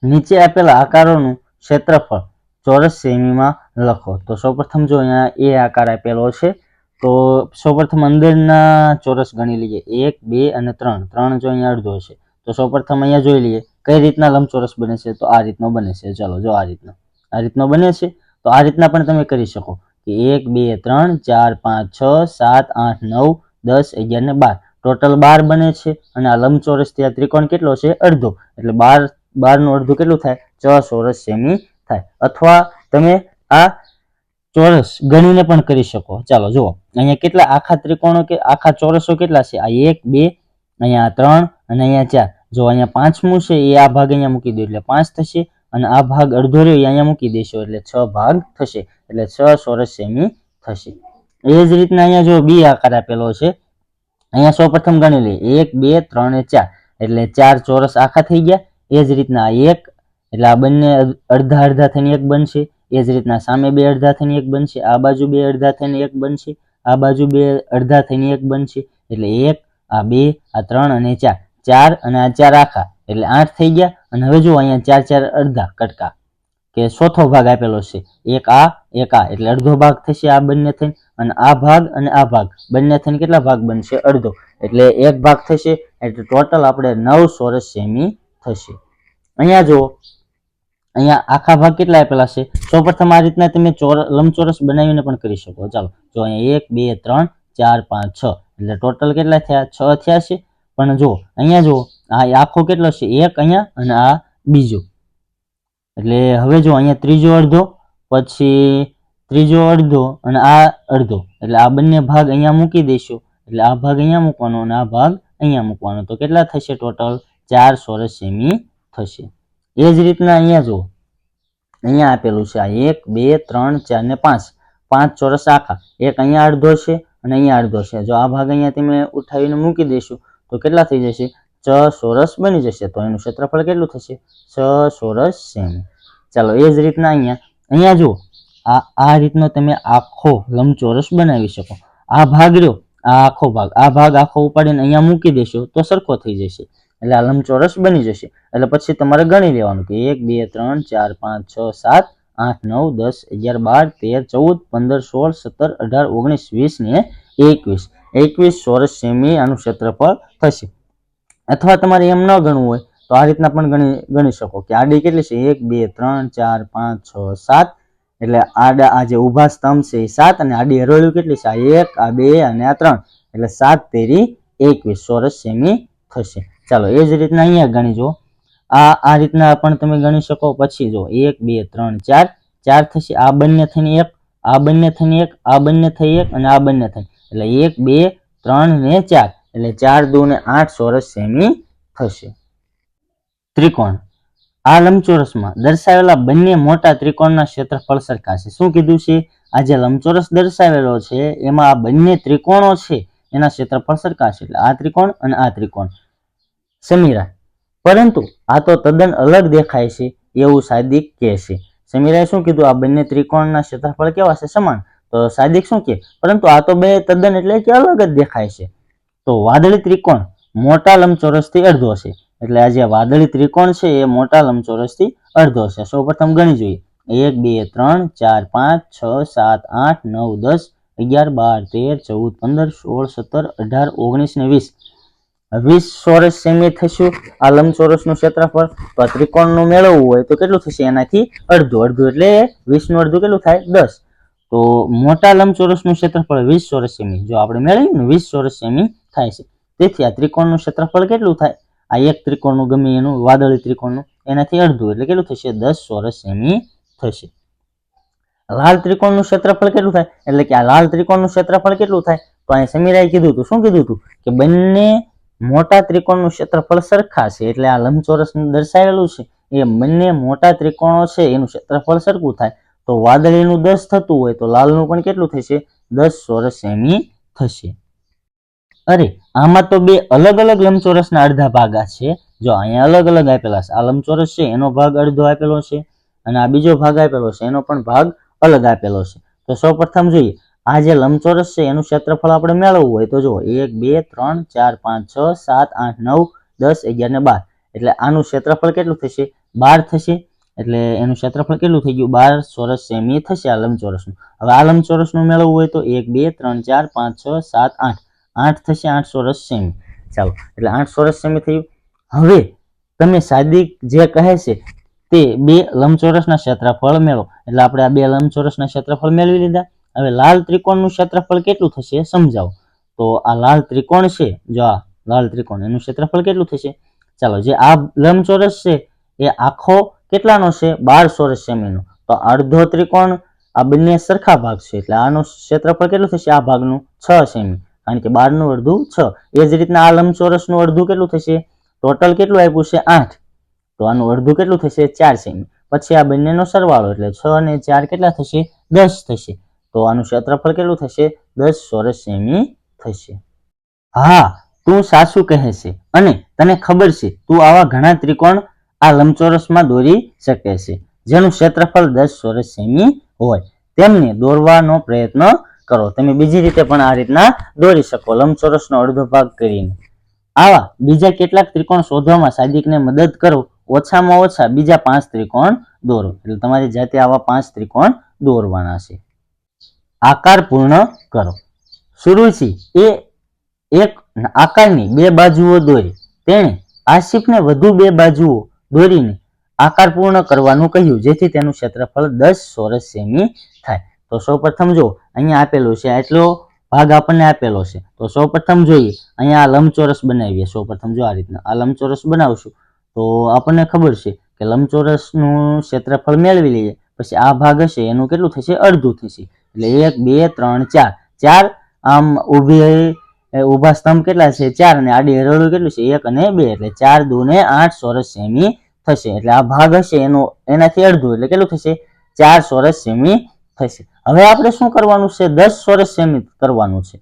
નીચે આપેલા આકારોનું ક્ષેત્રફળ ચોરસ સેમીમાં લખો. તો સૌપ્રથમ જો અહીંયા એ આકાર આપેલો છે, તો સૌપ્રથમ અંદરના ચોરસ ગણી લઈએ. 1 2 અને 3, 3 જો અહીંયા અડધો છે. તો સૌપ્રથમ અહીંયા જોઈ લઈએ કઈ રીતના લંબચોરસ બને છે. તો આ રીતનો બને છે. ચાલો જો આ રીતનો બને છે. તો આ રીતના પણ તમે કરી શકો કે 1 2 3 4 5 6 7 8 9 10 11 ને 12, ટોટલ 12 બને છે. અને આ લંબચોરસ ત્યાં ત્રિકોણ કેટલો છે? અડધો. એટલે 12 નું અડધું કેટલું થાય? 6 ચોરસ સેમી થાય. અથવા તમે આ ચોરસ ગણીને પણ કરી શકો. ચાલો જુઓ અહીંયા કેટલા આખા ત્રિકોણો કે આખા ચોરસો કેટલા છે? આ 1 2, અહીંયા 3 અને અહીંયા 4. જો અહીંયા પાંચમું છે એ આ ભાગ અહીંયા મૂકી દો એટલે 5 થશે, અને આ ભાગ અડધો રહ્યો અહીંયા મૂકી દેશો એટલે 6 ભાગ થશે. એટલે 6 ચોરસ સેમી થશે. એ જ રીતના અહીંયા જો બી આકાર આપેલો છે, અહીંયા સૌપ્રથમ ગણી લઈએ 1 2 3 અને 4, એટલે 4 ચોરસ આખા થઈ ગયા. એ જ રીતના 1 એટલે આ બંને અડધા અડધા થઈને 1 બનશે. એ જ રીતના સામે 2 અડધા થઈને 1 બનશે, આ બાજુ 2 અડધા થઈને 1 બનશે, આ બાજુ 2 અડધા થઈને 1 બનશે. એટલે 1 આ 2 આ 3 અને 4, 4 અને આ 4 આખા એટલે 8 થઈ ગયા. અને હવે જો અહીંયા 4 4 અડધા કટકા કે ચોથો ભાગ આપેલો છે, એક આ એટલે અડધો ભાગ થશે આ બંને થઈને, અને આ ભાગ અને આ ભાગ બંને થઈને કેટલા ભાગ બનશે? અડધો. એટલે એક ભાગ થશે. એટલે ટોટલ આપણે 9 ચોરસ સેમી થશે. અહીંયા જો અહીંયા આખા ભાગ કેટલા આપેલા છે? સૌપ્રથમ આ રીતના તમે લંબચોરસ બનાવીને પણ કરી શકો. ચાલો જો અહીંયા 1 2 3 4 5 6, એટલે ટોટલ કેટલા થયા? 6 થયા છે. પણ જો અહીંયા જો આ આખો કેટલો છે? 1 અહીંયા અને આ બીજો. એટલે હવે જો અહીંયા ત્રીજો અડધો, પછી ત્રીજો અડધો અને આ અડધો, એટલે આ બંને ભાગ અહીંયા મૂકી દઈશું. એટલે આ ભાગ અહીંયા મૂકવાનો અને આ ભાગ અહીંયા મૂકવાનો. તો કેટલા થશે ટોટલ? 4 ચોરસ સેમી થશે. એ જ રીતના અહીંયા જો અહીંયા આપેલું છે આ 1 2 3 4 ને 5, 5 ચોરસ આખા. એક અહીંયા અડધો છે અને અહીંયા અડધો છે. જો આ ભાગ અહીંયા તમે ઉઠાવીને મૂકી દઈશું તો કેટલા થઈ જશે? 6 ચોરસ બની જશે. તો એનું ક્ષેત્રફળ કેટલું થશે? 6 ચોરસ સેમી. ચાલો એ જ રીતના અહીંયા જો આ રીતનો તમે આખો લંબચોરસ બનાવી શકો. આ ભાગ રહ્યો આ ભાગ આખો ઉપાડીને અહીંયા મૂકી દેશો તો સરખો થઈ જશે. એટલે આ લંબચોરસ બની જશે. એટલે પછી તમારે ગણી લેવાનું કે 1 2 3 4 5 6 7 8 9 10 11 12 13 14 15 16 17 18 19 20 ને 21 ચોરસ સેમી આનું ક્ષેત્રફળ થશે. અથવા તમારે એમ ન ગણવું હોય તો આ રીતના પણ ગણી શકો કે આડી કેટલી છે? 1 2 3 4 5 6 7, એટલે આડા આ જે ઊભા સ્તંભ છે એ 7, અને આડી હરોળ્યું કેટલી છે? આ 1 આ 2 અને આ 3, એટલે 7 તેરી 21 ચોરસ સેમી થશે. ચાલો એ જ રીતના અહીંયા ગણી જો આ રીતના પણ તમે ગણી શકો. પછી જો 1 2 3 4, 4 થશે. આ બંને થઈને 1, આ બંને થઈને 1, આ બંને થઈ 1 અને આ બંને થઈને, એટલે 1 2 3 ને 4, એટલે 4 દુ ને 8 ચોરસ સેમી થશે. ત્રિકોણ. આ લંબચોરસમાં દર્શાવેલા બંને મોટા ત્રિકોણના ક્ષેત્રફળ સરખા છે. શું કીધું છે? આ જે લંબચોરસ દર્શાવેલો છે એમાં આ બંને ત્રિકોણો છે એના ક્ષેત્રફળ સરખા છે. એટલે આ ત્રિકોણ અને આ ત્રિકોણ. સમીરા. પરંતુ આ તો તદ્દન અલગ દેખાય છે એવું સાદિક કહે છે. સમીરાએ શું કીધું? આ બંને ત્રિકોણના ક્ષેત્રફળ કેવા છે? સમાન. તો સાદિક શું કહે? પરંતુ આ તો બે તદ્દન એટલે કે અલગ જ દેખાય છે. તો વાદળી ત્રિકોણ મોટા લંબચોરસથી અડધો છે. એટલે આ જે વાદળી ત્રિકોણ છે એ મોટા લંબચોરસથી અડધો છે. સૌપ્રથમ ગણી જોઈએ. 1 2 3 4 5 6 7 8 9 10 11 12 13 14 15 16 17 18 19 ને 20. 20 ચોરસ સેમી થશે આ લંબચોરસનું ક્ષેત્રફળ. તો આ ત્રિકોણનું મેળવવું હોય તો કેટલું થશે? એનાથી અડધું. અડધું એટલે 20 નું અડધું કેટલું થાય? 10. તો મોટા લંબચોરસનું ક્ષેત્રફળ 20 ચોરસ સેમી જો આપણે મેળવીએ ને 20 ચોરસ સેમી થાય છે. તેથી આ ત્રિકોણનું ક્ષેત્રફળ કેટલું થાય? આ એક ત્રિકોણનું ગમે એનું વાદળી ત્રિકોણનું એનાથી અડધું એટલે કેટલું થશે? 10 ચોરસ સેમી થશે. લાલ ત્રિકોણનું ક્ષેત્રફળ કેટલું થાય? એટલે કે આ લાલ ત્રિકોણનું ક્ષેત્રફળ કેટલું થાય? તો અહીં સમીરાએ કીધું હતું. શું કીધું હતું? કે બંને મોટા ત્રિકોણનું ક્ષેત્રફળ સરખા છે. એટલે આ લંબચોરસ દર્શાવેલું છે એ બંને મોટા ત્રિકોણો છે એનું ક્ષેત્રફળ સરખું થાય. તો વાદળીનું 10 થતું હોય તો લાલનું પણ કેટલું થશે? 10 ચોરસ સેમી થશે. અરે આમાં તો બે અલગ અલગ લંબચોરસના અડધા ભાગા છે. જો અહીંયા અલગ અલગ આપેલા છે. આ લંબચોરસ છે એનો ભાગ અડધો આપેલો છે અને આ બીજો ભાગ આપેલો છે એનો પણ ભાગ અલગ આપેલો છે. તો સૌપ્રથમ જોઈએ. આ જે લંબચોરસ છે એનું ક્ષેત્રફળ આપણે મેળવવું હોય તો જો 1 2 3 4 5 6 7 8 9 10 11 ને 12. એટલે આનું ક્ષેત્રફળ કેટલું થશે? 12 થશે. એટલે એનું ક્ષેત્રફળ કેટલું થઈ ગયું? 12 ચોરસ સેમી થશે આ લંબચોરસનું. હવે આ લંબચોરસનું મેળવવું હોય તો 1 2 3 4 5 6 7 8 8 થશે 8 ચોરસ સેમી. ચાલો એટલે 8 ચોરસ સેમી થયું. હવે તમે સાદિક જે કહે છે તે બે લંબચોરસના ક્ષેત્રફળ મેળવો. એટલે આપણે આ બે લંબચોરસના ક્ષેત્રફળ મેળવી લીધા. હવે લાલ ત્રિકોણનું ક્ષેત્રફળ કેટલું થશે સમજાવો. તો આ લાલ ત્રિકોણ છે જો આ લાલ ત્રિકોણ એનું ક્ષેત્રફળ કેટલું થશે? ચાલો જે આ લંબચોરસ છે એ આખો કેટલાનો છે? 12 ચોરસ સેમીનો. તો અડધો ત્રિકોણ આ બંને સરખા ભાગ છે એટલે આનું ક્ષેત્રફળ કેટલું થશે? આ ભાગનું 6 સેમી. કારણ કે 12 નું અડધું 6. એ જ રીતના આ લંબચોરસનું અડધું કેટલું થશે? ટોટલ કેટલું આપ્યું છે? 8. તો આનું અડધું કેટલું થશે? 4 સેમી. પછી આ બંનેનો સરવાળો એટલે 6 અને 4 કેટલા થશે? 10 થશે. તો આનું ક્ષેત્રફળ કેટલું થશે? 10 ચોરસ સેમી થશે. હા તું સાચું કહે છે અને તને ખબર છે તું આવા ઘણા ત્રિકોણ આ લંબચોરસમાં દોરી શકે છે જેનું ક્ષેત્રફળ 10 ચોરસ સેમી હોય. તેમને દોરવાનો પ્રયત્ન કરો. તમે બીજી રીતે પણ આ રીતના દોરી શકો લંબચોરસનો અડધો ભાગ કરીને. આવા બીજા કેટલાક ત્રિકોણ શોધવામાં સાદિકને મદદ કરો. ઓછામાં ઓછા બીજા 5 ત્રિકોણ દોરો. એટલે તમારી જાતે આવા 5 ત્રિકોણ દોરવાના છે. આકાર પૂર્ણ કરો. સુરુચિ એ એક આકારની 2 બાજુઓ દોરી. તેણે આસિફને વધુ 2 બાજુઓ દોરીને આકાર પૂર્ણ કરવાનું કહ્યું જેથી તેનું ક્ષેત્રફળ 10 ચોરસ સેમી થાય. તો સૌપ્રથમ જો અહીંયા આપેલું છે આટલો ભાગ આપણને આપેલો છે. તો સૌપ્રથમ જોઈએ અહીંયા આ લંબચોરસ બનાવીએ. સૌપ્રથમ જો આ રીતના આ લંબચોરસ બનાવશું તો આપણને ખબર છે કે લંબચોરસનું ક્ષેત્રફળ મેળવી લઈએ. પછી આ ભાગ હશે એનું કેટલું થશે? અડધું થશે. એટલે 1 2 3 4 4 આમ ઊભા સ્તંભ કેટલા છે? 4 અને આડી હરોળું કેટલું છે? 1 અને 2 એટલે 4 દુ ને 8 ચોરસ સેમી થશે. એટલે આ ભાગ હશે એનાથી અડધું એટલે કેટલું થશે? 4 ચોરસ સેમી થશે. હવે આપણે શું કરવાનું છે? 10 ચોરસ સેમી કરવાનું છે.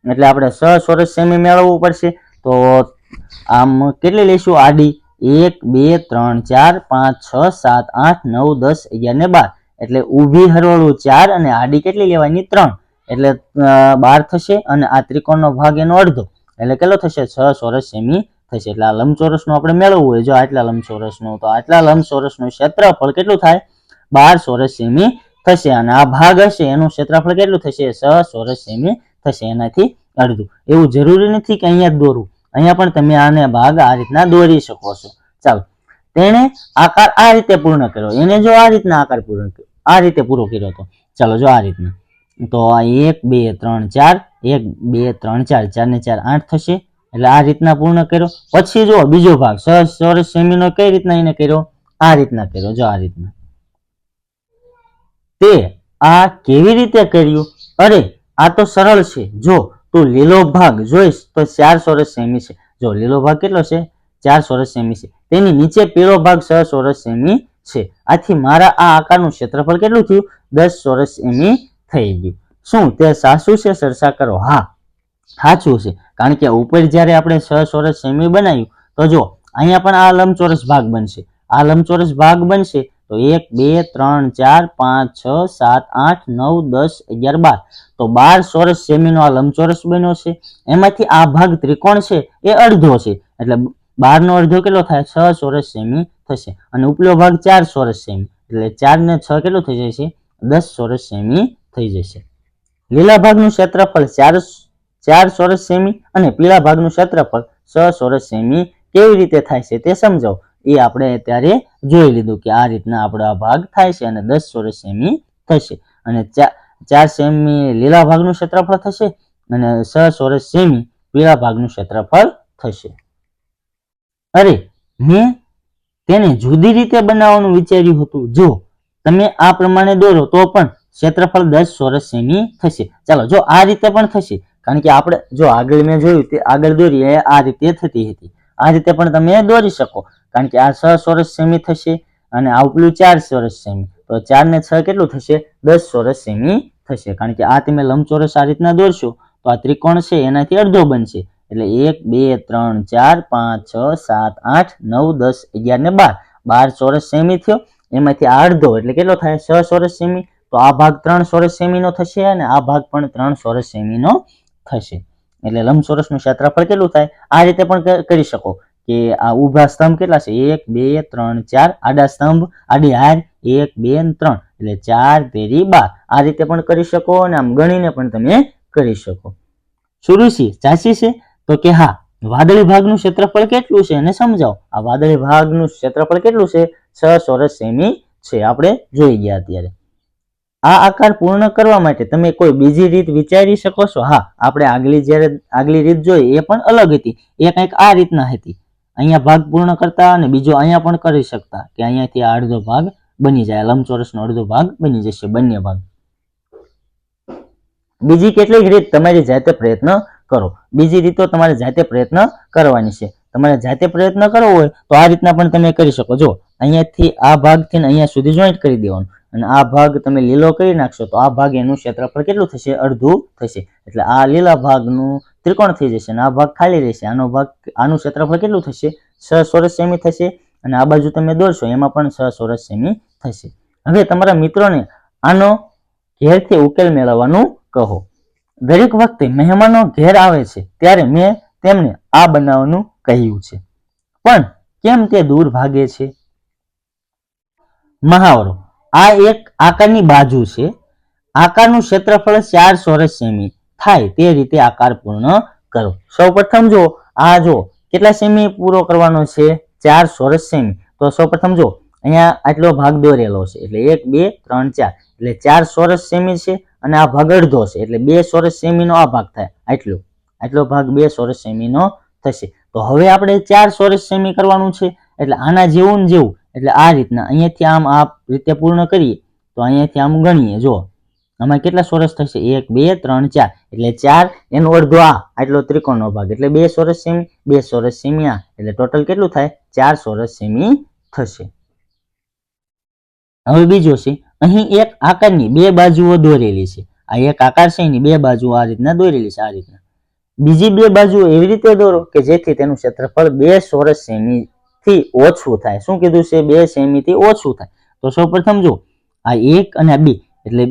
એટલે આપણે 6 ચોરસ સેમી મેળવવું પડશે. તો આમ કેટલી લઈશું? આડી 1 2 3 4 5 6 7 8 9 10 11 ને 12. એટલે ઊભી હરોળું 4 અને આડી કેટલી લેવાની? 3. એટલે 12 થશે અને આ ત્રિકોણનો ભાગ એનો અડધો એટલે કેટલો થશે? 6 ચોરસ સેમી થશે. એટલે આ લંબચોરસનું આપણે મેળવવું હોય જો આટલા લંબચોરસનું તો આટલા લંબચોરસનું ક્ષેત્રફળ કેટલું થાય? 12 ચોરસ સેમી થશે. અને આ ભાગ હશે એનું ક્ષેત્રફળ કેટલું થશે? 6 ચોરસ સેમી થશે. એનાથી અડધું. એવું જરૂરી નથી કે અહીંયા જ દોરવું. અહીંયા પણ તમે આને ભાગ આ રીતના દોરી શકો છો. ચાલો તેણે આકાર આ રીતે પૂર્ણ કર્યો. એને જો આ રીતના આકાર પૂર્ણ કર્યો આ રીતે પૂરો કર્યો હતો. ચાલો જો આ રીતના તો આ 1 2 3 4 1 2 3 4 4 ને 4 8 થશે. એટલે આ રીતના પૂર્ણ કર્યો. પછી જો બીજો ભાગ 6 ચોરસ સેમીનો કઈ રીતના એને કર્યો? આ રીતના કર્યો. જો આ રીતના. તે આ કેવી રીતે કર્યું? અરે આ તો સરળ છે. જો તું લીલો ભાગ જોઈશ તો 4 ચોરસ સેમી છે. જો લીલો ભાગ કેટલો છે? 4 ચોરસ સેમી છે. તેની નીચે પીળો ભાગ 6 ચોરસ સેમી છે. આથી મારા આ આકારનું ક્ષેત્રફળ કેટલું થયું? 10 ચોરસ સેમી થઈ ગયું. શું તે સાચું છે? ચર્ચા કરો. હા, સાચું છે. કારણ કે ઉપર જ્યારે આપણે 6 ચોરસ સેમી બનાવ્યું તો જો અહીંયા પણ આ લંબચોરસ ભાગ બનશે. આ લંબચોરસ ભાગ બનશે તો 1 2 3 4 5 6 7 8 9 10 11 12 તો 12 ચોરસ સેમીનો આ લંબચોરસ બન્યો છે. એમાંથી આ ભાગ ત્રિકોણ છે એ અડધો છે, એટલે 12 નો અડધો કેટલો થાય? 6 ચોરસ સેમી થશે. અને ઉપલો ભાગ 4 ચોરસ સેમી, એટલે 4 ને 6 કેટલું થઈ જશે? 10 ચોરસ સેમી થઈ જશે. લીલા ભાગનું ક્ષેત્રફળ 4 ચોરસ સેમી અને પીળા ભાગનું ક્ષેત્રફળ 6 ચોરસ સેમી કેવી રીતે થાય છે તે સમજાવો. એ આપણે અત્યારે જોઈ લીધું કે આ રીતના આપણો આ ભાગ થાય છે અને 10 ચોરસ સેમી થશે. અને 4 સેમી લીલા ભાગનું ક્ષેત્રફળ થશે અને 6 ચોરસ સેમી પીળા ભાગનું ક્ષેત્રફળ થશે. અરે, મેં તેને જુદી રીતે બનાવવાનું વિચાર્યું હતું. જો તમે આ પ્રમાણે દોરો તો પણ ક્ષેત્રફળ 10 ચોરસ સેમી થશે. ચાલો, જો આ રીતે પણ થશે, કારણ કે આપણે જો આગળ મેં જોયું તે આગળ દોરી આ રીતે થતી હતી. આ રીતે પણ તમે દોરી શકો, કારણ કે આ 6 ચોરસ સેમી થશે અને આ ઉપલું 4 ચોરસ સેમી, તો 4 ને 6 કેટલું થશે? 10 ચોરસ સેમી થશે. કારણ કે આ તમે લંબચોરસ આ રીતના દોરશો તો આ ત્રિકોણ છે એનાથી અડધો બનશે. એટલે 1 2 3 4 5 6 7 8 9 10 11 ને 12 12 ચોરસ સેમી થયો. એમાંથી આ અડધો એટલે કેટલો થાય? 6 ચોરસ સેમી. તો આ ભાગ 3 ચોરસ સેમીનો થશે અને આ ભાગ પણ 3 ચોરસ સેમીનો થશે. એટલે લંબચોરસનું ક્ષેત્રફળ કેટલું થાય? આ રીતે પણ કરી શકો કે આ ઊભા સ્તંભ કેટલા છે? 1 2 3 4, આડા સ્તંભ આડી હાર 1 2 3, એટલે 4 તેરી 12. આ રીતે પણ કરી શકો અને આમ ગણીને પણ તમે કરી શકો. સુરુચિ સાચી છે? તો કે હા. વાદળી ભાગનું ક્ષેત્રફળ કેટલું છે એને સમજાવો. આ વાદળી ભાગનું ક્ષેત્રફળ કેટલું છે? 6 ચોરસ સેમી છે. આપણે જોઈ ગયા અત્યારે. આ આકાર પૂર્ણ કરવા માટે તમે કોઈ બીજી રીત વિચારી શકો છો? હા, આપણે આગલી રીત જોઈ એ પણ અલગ હતી. એ કંઈક આ રીતના હતી. અહીંયા ભાગ પૂર્ણ કરતા અને બીજો અહીંયા પણ કરી શકતા કે અહીંયાથી આ અડધો ભાગ બની જાય, લંબચોરસનો અડધો ભાગ બની જશે, બંને ભાગ. બીજી કેટલીક રીત તમારી જાતે પ્રયત્ન કરો. બીજી રીતો તમારે જાતે પ્રયત્ન કરવાની છે. તમારે જાતે પ્રયત્ન કરવો હોય તો આ રીતના પણ તમે કરી શકો. જો અહીંયાથી આ ભાગથી અહીંયા સુધી જોઈન્ટ કરી દેવાનું અને આ ભાગ તમે લીલો કરી નાખશો તો આ ભાગ એનું ક્ષેત્રફળ કેટલું થશે? અડધું થશે. એટલે આ લીલા ભાગનું ત્રિકોણ થઈ જશે અને આ ભાગ ખાલી રહેશે. આનું ક્ષેત્રફળ કેટલું થશે? 6 ચોરસ સેમી થશે. અને આ બાજુ તમે દોરશો એમાં પણ 6 ચોરસ સેમી થશે. હવે તમારા મિત્રોને આનો ઘેરથી ઉકેલ મેળવવાનું કહો. દરેક વખતે મહેમાનો ઘેર આવે છે ત્યારે મેં તેમને આ બનાવવાનું કહ્યું છે, પણ કેમ તે દૂર ભાગે છે? મહાવરો. આ એક આકારની બાજુ છે. આકારનું ક્ષેત્રફળ 4 ચોરસ સેમી થાય તે રીતે આકાર પૂર્ણ કરો. સૌપ્રથમ જો આ જો કેટલા સેમી પૂરો કરવાનો છે? 4 ચોરસ સેમી. તો સૌપ્રથમ જો અહીંયા આટલો ભાગ દોરેલો છે, એટલે 1 2 3 4, એટલે 4 ચોરસ સેમી છે અને આ ભાગ અડધો છે, એટલે 2 ચોરસ સેમીનો આ ભાગ થાય. આટલો ભાગ 2 ચોરસ સેમીનો થશે. તો હવે આપણે 4 ચોરસ સેમી કરવાનું છે, એટલે આના જેવું ને જેવું, એટલે આ રીતના અહીંયાથી આમ આ રીતે પૂર્ણ કરીએ તો અહીંયાથી આમ ગણીએ. જો આમાં કેટલા ચોરસ થશે? 1 2 3 4, એટલે 4 એનો અડધો આટલો ત્રિકોણનો ભાગ, એટલે 2 ચોરસ સેમી, 2 ચોરસ સેમી આ, એટલે ટોટલ કેટલું થાય? 4 ચોરસ સેમી થશે. હવે બીજો છે, અહીં એક આકારની બે બાજુઓ દોરેલી છે. આ એક આકાર છે એની બે બાજુ આ રીતના દોરેલી છે. આ રીતના બીજી બે બાજુ એવી રીતે દોરો કે જેથી તેનું ક્ષેત્રફળ 2 ચોરસ સેમી થી ઓછું થાય. શું કીધું છે? 2 સેમી થી ઓછું થાય. તો સૌપ્રથમ જો આ 1 અને આ 2, એટલે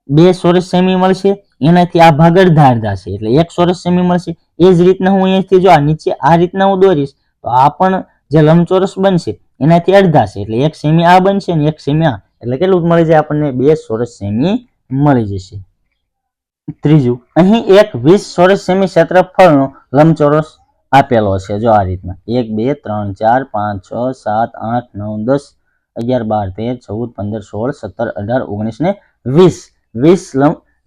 2 ચોરસ સેમી મળશે. એનાથી આ ભાગ અડધા છે, એટલે 1 ચોરસ સેમી મળશે. એ જ રીતના હું અહીંયાથી જો આ નીચે આ રીતના હું દોરીશ તો આ પણ જે લંબચોરસ બનશે એનાથી અડધા છે, એટલે 1 સેમી આ બનશે ને 1 સેમી આ, એટલે કેટલું મળી જાય આપણને? 2 ચોરસ સેમી મળી જશે. ત્રીજું, અહીં એક 20 ચોરસ સેમી ક્ષેત્રફળનો લંબચોરસ આપેલો છે. જો આ રીતના 1 2 3 4 5 6 7 8 9 10 11 12 13 14 15 16 17 18 19 ને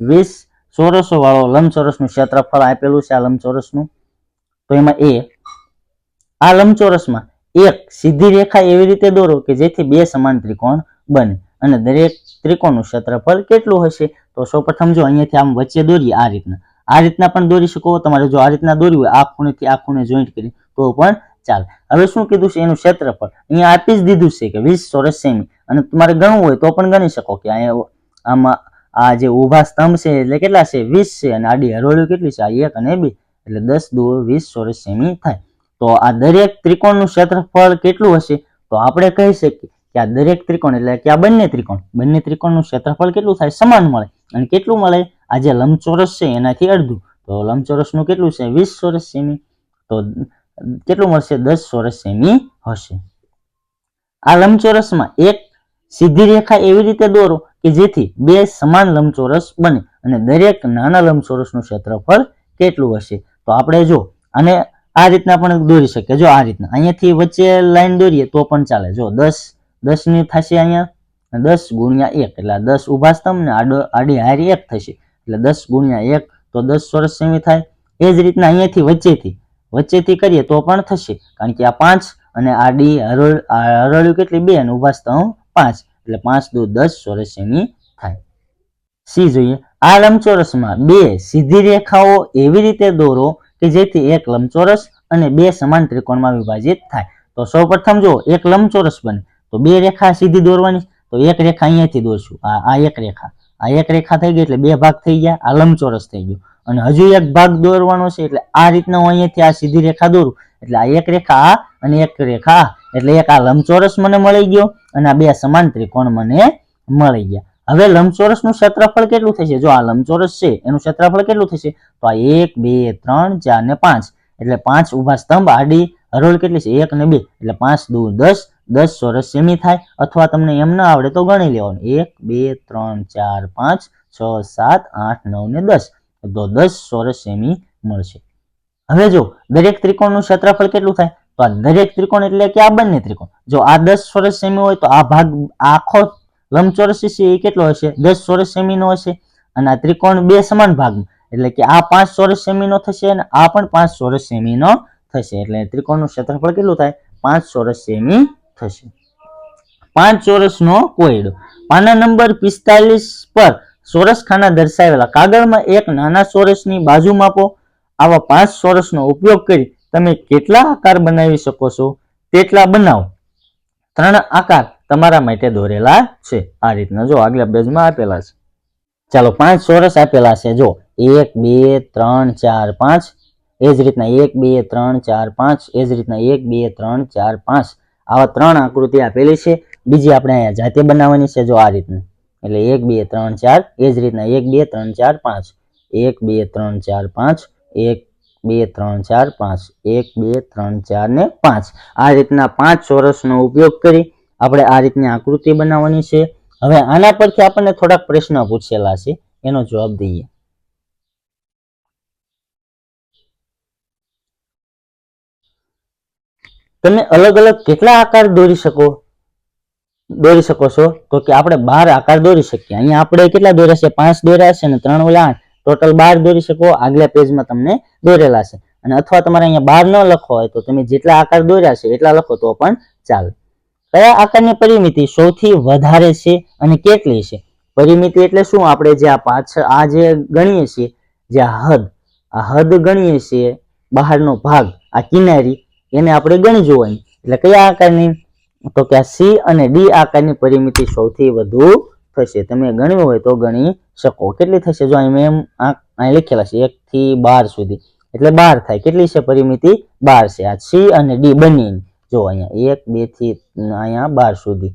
20 ચોરસો વાળો લંબચોરસનું ક્ષેત્રફળ આપેલું છે. આ લંબચોરસનું તો એમાં આ લંબચોરસમાં એક સીધી રેખા એવી રીતે દોરો કે જેથી બે સમાન ત્રિકોણ બને અને દરેક ત્રિકોણનું ક્ષેત્રફળ કેટલું હશે? તો સૌપ્રથમ જો અહીંયાથી આમ વચ્ચે દોરીએ આ રીતના, આ રીતના પણ દોરી શકો. તમારે જો આ રીતના દોરવું હોય આ ખૂણેથી આ ખૂણે જોઈન્ટ કરી તો પણ ચાલે. હવે શું કીધું છે એનું ક્ષેત્રફળ અહીંયા આપી જ દીધું છે કે 20 ચોરસ સેમી, અને તમારે ગણવું હોય તો પણ ગણી શકો કે અહીંયા આમાં આ જે ઊભા સ્તંભ છે એટલે કેટલા છે 20 છે, અને આડી હરોળીઓ કેટલી છે આ 1 અને 2 એટલે 10 દુ 20 ચોરસ સેમી થાય. તો આ દરેક ત્રિકોણનું ક્ષેત્રફળ કેટલું હશે? તો આપણે કહી શકીએ કે આ દરેક ત્રિકોણ એટલે કે આ બંને ત્રિકોણનું ક્ષેત્રફળ કેટલું થાય? સમાન મળે. અને કેટલું મળે? આ જે લંબચોરસ છે એનાથી અડધું. તો લંબચોરસનું કેટલું છે 20 ચોરસ સેમી, તો કેટલું મળશે? 10 ચોરસ સેમી હશે. આ લંબચોરસમાં એક સીધી રેખા એવી રીતે દોરો કે જેથી બે સમાન લંબચોરસ બને, અને દરેક નાના લંબચોરસનું ક્ષેત્રફળ કેટલું હશે? તો આપણે જો અને આ રીતના પણ દોરી શકીએ. જો આ રીતના અહીંયાથી વચ્ચે લાઈન દોરીએ તો પણ ચાલે. જો 10 ની થશે અહીંયા 10 ગુણ્યા 1 એટલે 10 ઊભા સ્તંભ ને આડી હારી 1 થશે એટલે 10 ગુણ્યા 1 તો 10 ચોરસ સેમી થાય. એ જ રીતના અહીંયાથી વચ્ચેથી કરીએ તો પણ થશે, કારણ કે આ 5 અને આડી હરોળ્યું કેટલી 2 અને ઊભા સ્તંભ 5 એટલે 5 દુ 10 ચોરસ સેમી થાય. સી જોઈએ. આ લંબચોરસમાં બે સીધી રેખાઓ એવી રીતે દોરો કે જેથી એક લંબચોરસ અને બે સમાન ત્રિકોણમાં વિભાજિત થાય. તો સૌપ્રથમ જો એક લંબચોરસ બને તો બે રેખા સીધી દોરવાની. તો એક રેખા અહીંયાથી દોરશું, આ એક રેખા થઈ ગઈ એટલે બે ભાગ થઈ ગયા, આ લંબચોરસ થઈ ગયું. અને હજુ એક ભાગ દોરવાનો છે એટલે આ રીતના હું અહીંયાથી આ સીધી રેખા દોરું એટલે આ એક રેખા આ અને એક રેખા આ, એટલે એક આ લંબચોરસ મને મળી ગયો અને આ બે સમાન ત્રિકોણ મને મળી ગયા. હવે લંબચોરસનું ક્ષેત્રફળ કેટલું થશે? જો આ લંબચોરસ છે એનું ક્ષેત્રફળ કેટલું થશે? તો આ 1 2 3 4 ને 5 એટલે 5 ઊભા સ્તંભ આડી હરોળ કેટલી છે 1 અને 2 એટલે 5 દુ 10 ચોરસ સેમી થાય. અથવા તમને એમ ના આવડે તો ગણી લેવાનું 1 2 3 4 5 6 7 8 9 ને 10 તો 10 ચોરસ સેમી મળશે. હવે જો દરેક ત્રિકોણનું ક્ષેત્રફળ કેટલું થાય? તો આ દરેક ત્રિકોણ એટલે કે આ બંને ત્રિકોણ. જો આ 10 ચોરસ સેમી હોય તો આ ભાગ આખો લંબચોરસ છે એ કેટલો હશે? 10 ચોરસ સેમી નો હશે. અને આ ત્રિકોણ બે સમાન ભાગમાં એટલે કે આ 5 ચોરસ સેમી નો થશે અને આ પણ 5 ચોરસ સેમી નો થશે. એટલે ત્રિકોણનું ક્ષેત્રફળ કેટલું થાય? 5 ચોરસ સેમી થશે. 5 ચોરસનો કોયડો. પાના નંબર 45 પર ચોરસ ખાના દર્શાવેલા કાગળમાં એક નાના ચોરસની બાજુ માપો. આવા 5 ચોરસનો ઉપયોગ કરી તમે કેટલા આકાર બનાવી શકો છો તેટલા બનાવો. 3 આકાર તમારા માટે દોરેલા છે. આ રીતના જો આગલા પેજમાં આપેલા છે. ચાલો 5 ચોરસ આપેલા છે. જો 1 2 3 4 5 એ જ રીતના 1 2 3 4 5 એ જ રીતના 1 2 3 4 5 આવા 3 આકૃતિ આપેલી છે. બીજી આપણે અહીંયા જાતે બનાવવાની છે. જો આ રીતના એટલે 1 2 3 4 એ જ રીતના 1 2 3 4 5 1 2 3 4 5 1 2 3 4 5 1 2 3 4 ને 5 આ રીતના 5 ચોરસનો ઉપયોગ કરી આપણે આ રીતની આકૃતિ બનાવવાની છે. હવે આના પરથી આપણને થોડાક પ્રશ્ન પૂછેલા છે, એનો જવાબ દઈએ. તમે અલગ અલગ કેટલા આકાર દોરી શકો છો? તો કે આપણે 12 આકાર દોરી શકીએ. અહીંયા આપણે કેટલા દોર્યા છે? 5 દોર્યા છે અને 3 ઓલા 8 ટોટલ 12 દોરી શકો. આગલા પેજમાં તમને દોરેલા છે. અને અથવા તમારે અહીંયા 12 ન લખો હોય તો તમે જેટલા આકાર દોર્યા છે એટલા લખો તો પણ ચાલે. કયા આકારની પરિમિતિ સૌથી વધારે છે અને કેટલી છે? પરિમિતિ એટલે શું? આપણે જે આ પાછળ આ જે ગણીએ છીએ, જે આ હદ ગણીએ છીએ, બહારનો ભાગ, આ કિનારી, એને આપણે ગણી જોવાની. એટલે કયા આકારની? તો કે આ સી અને ડી આકારની પરિમિતિ સૌથી વધુ થશે. તમે ગણવું હોય તો ગણી શકો. કેટલી થશે? જો અહીં અહીં લખેલા છે 1 થી 12 સુધી એટલે 12 થાય. કેટલી છે પરિમિતિ? 12 છે. આ સી અને ડી બંને જો અહીંયા 1 2 થી અહીંયા 12 સુધી.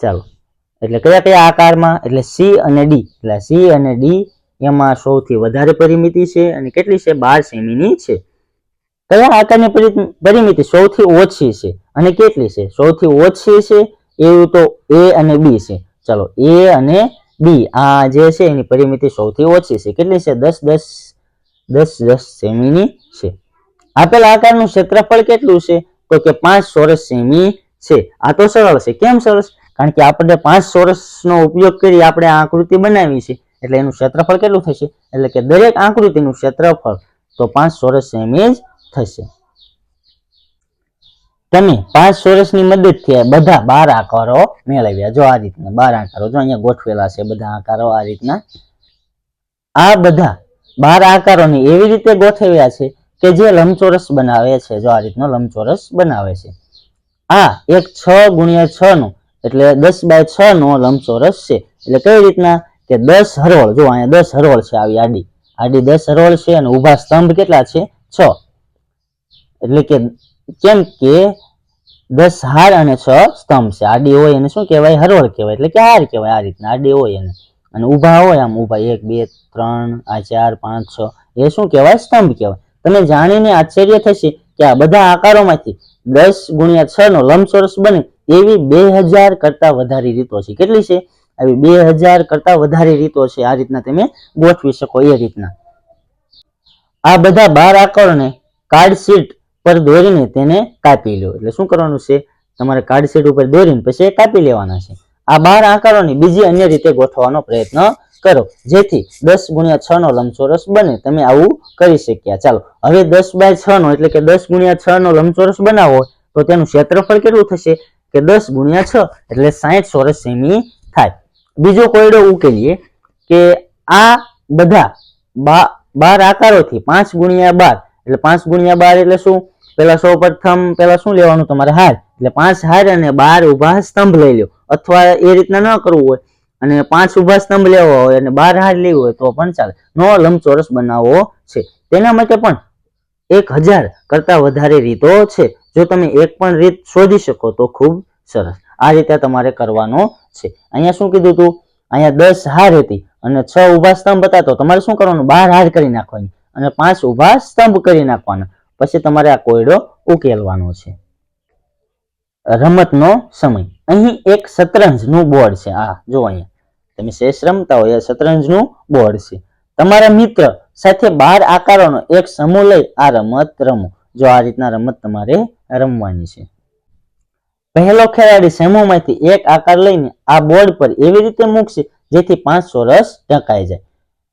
ચાલો એટલે કયા કયા આકારમાં? એટલે સી અને ડી. એટલે સી અને ડી એમાં સૌથી વધારે પરિમિતિ છે અને કેટલી છે? 12 સેમીની છે. કયા આકારની પરિમિતિ સૌથી ઓછી છે અને કેટલી છે? સૌથી ઓછી છે એવું તો એ અને બી છે. ચલો એ અને બી આ જે છે એની પરિમિતિ સૌથી ઓછી છે. કેટલી છે? 10 સેમીની છે. આપેલા આકારનું ક્ષેત્રફળ કેટલું છે? તો કે 5 ચોરસ સેમી છે. આ તો સરળ છે. કેમ સરળ? કારણ કે આપણે 5 ચોરસનો ઉપયોગ કરી આપણે આ આકૃતિ બનાવી છે એટલે એનું ક્ષેત્રફળ કેટલું થશે? એટલે કે દરેક આકૃતિનું ક્ષેત્રફળ તો 5 ચોરસ સેમી જ થશે. તમે 5 ચોરસની મદદથી બધા 12 આકારો મેળવ્યા. જો આ રીતના 12 આકારો જો અહીંયા ગોઠવેલા છે બધા આકારો આ રીતના. આ બધા 12 આકારોને એવી રીતે ગોઠવ્યા છે કે જે લંબચોરસ બનાવે છે. જો આ રીતનો લંબચોરસ બનાવે છે. આ એક 6x6 નો એટલે 10x6 નો લંબચોરસ છે. એટલે કઈ રીતના કે 10 હરોળ, જો અહીંયા 10 હરોળ છે, આવી આડી 10 હરોળ છે અને ઊભા સ્તંભ કેટલા છે? 6. એટલે કે કેમ કે 10 હાર અને 6 સ્તંભ છે. આડી હોય એને શું કહેવાય? હરોળ કહેવાય, એટલે કે હાર કહેવાય. આ રીતના આડી હોય એને, અને ઊભા હોય આમ ઊભા 1 2 3 આ 4 5 6 એ શું કહેવાય? સ્તંભ કહેવાય. તમે જાણીને આશ્ચર્ય થશે કે આ બધા આકારોમાંથી 10x6 નો લંબચોરસ બને એવી 2000 કરતા વધારે રીતો છે. કેટલી છે? આવી 2000 કરતા વધારે રીતો છે. આ રીતના તમે ગોઠવી શકો એ રીતના. આ બધા 12 આકારોને કાર્ડ શીટ પર દોરીને તેને કાપી લો. એટલે શું કરવાનું છે? તમારે કાર્ડ શીટ ઉપર દોરીને પછી કાપી લેવાના છે. આ 12 આકારોને બીજી અન્ય રીતે ગોઠવવાનો પ્રયત્ન કરો જેથી 10x6 નો લંબચોરસ બને. તમે આવું કરી શક્યા. ચાલો હવે 10x6 નો એટલે કે 10x6 નો લંબચોરસ બનાવવો તો તેનું ક્ષેત્રફળ કેટલું થશે? કે 10x6 એટલે 60 ચોરસ સેમી થાય. બીજો કોયડો ઉકેલીએ કે આ બધા 12 આકારોથી 5x12 એટલે 5x12 એટલે શું? પેલા સૌપ્રથમ શું લેવાનું તમારે? હાર. એટલે 5 હાર અને 12 ઊભા સ્તંભ લઈ લો, અથવા એ રીતના ન કરવું હોય અને 5 ઊભા સ્તંભ લેવા હોય અને 12 હાર લેવું હોય તો પણ ચાલે. નો લંબચોરસ બનાવવો છે. તેના માટે પણ 1000 કરતા વધારે રીતો છે. જો તમે એક પણ રીત શોધી શકો તો ખૂબ સરસ. આ રીતે તમારે કરવાનો છે. અહીંયા શું કીધું હતું? અહીંયા 10 હાર હતી અને 6 ઊભા સ્તંભ હતા, તો તમારે શું કરવાનું? 12 હાર કરી નાખવાની અને 5 ઊભા સ્તંભ કરી નાખવાના. પછી તમારે આ કોયડો ઉકેલવાનો છે. રમતનો સમય. અહીં એક શતરંજનું બોર્ડ છે. આ જો અહીંયા તમે ચેસ રમતા હોય એ શતરંજનું બોર્ડ છે. તમારા મિત્ર સાથે 12 આકારોનો એક સમૂહ લઈ આ રમત રમો. જો આ રીતના રમત તમારે રમવાની છે. પહેલો ખેલાડી સમૂહમાંથી એક આકાર લઈને આ બોર્ડ પર એવી રીતે મૂકશે જેથી 5 ચોરસ ઢંકાઈ જાય.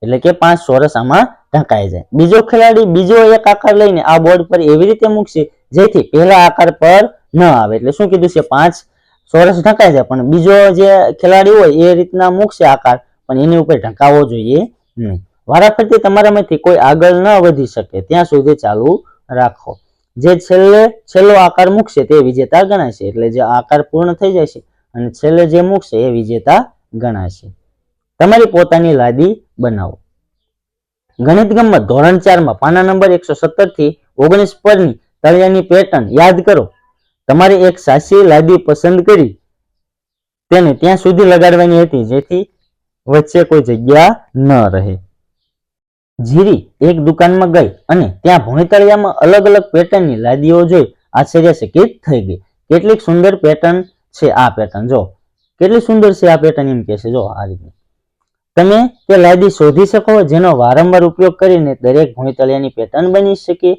એટલે કે 5 ચોરસ આમાં ઢંકાઈ જાય. બીજો ખેલાડી બીજો એક આકાર લઈને આ બોર્ડ પર એવી રીતે મૂકશે જેથી પહેલા આકાર પર ન આવે. એટલે શું કીધું છે? 5 ચોરસ ઢંકાઈ જાય, પણ બીજો જે ખેલાડી હોય એ રીતના મૂકશે આકાર, પણ એની ઉપર ઢંકાવવો જોઈએ નહીં. વારાફરતી તમારામાંથી કોઈ આગળ ન વધી શકે ત્યાં સુધી ચાલુ રાખો. જે છેલ્લો આકાર મૂકશે તે વિજેતા ગણાશે. એટલે જે આકાર પૂર્ણ થઈ જાય છે અને છેલ્લે જે મૂકશે એ વિજેતા ગણાશે. તમારી પોતાની લાદી બનાવો. ગણિત ગમ્મત ધોરણ 4 માં પાના નંબર 117 થી 19 પરની તળિયાની પેટર્ન યાદ કરો. તમારે એક સાચી લાદી પસંદ કરી તેને ત્યાં સુધી લગાડવાની હતી જેથી વચ્ચે કોઈ જગ્યા ન રહે. જીરી એક દુકાનમાં ગઈ અને ત્યાં ભોંયતળિયામાં અલગ અલગ પેટર્નની લાદીઓ જોઈ આશ્ચર્યચકિત થઈ ગઈ. કેટલીક સુંદર પેટર્ન છે આ પેટર્ન. જો કેટલી સુંદર છે આ પેટર્ન એમ કે છે. જો આ રીતે તમે તે લાદી શોધી શકો જેનો વારંવાર ઉપયોગ કરીને દરેક ભોંયતળિયાની પેટર્ન બની શકે.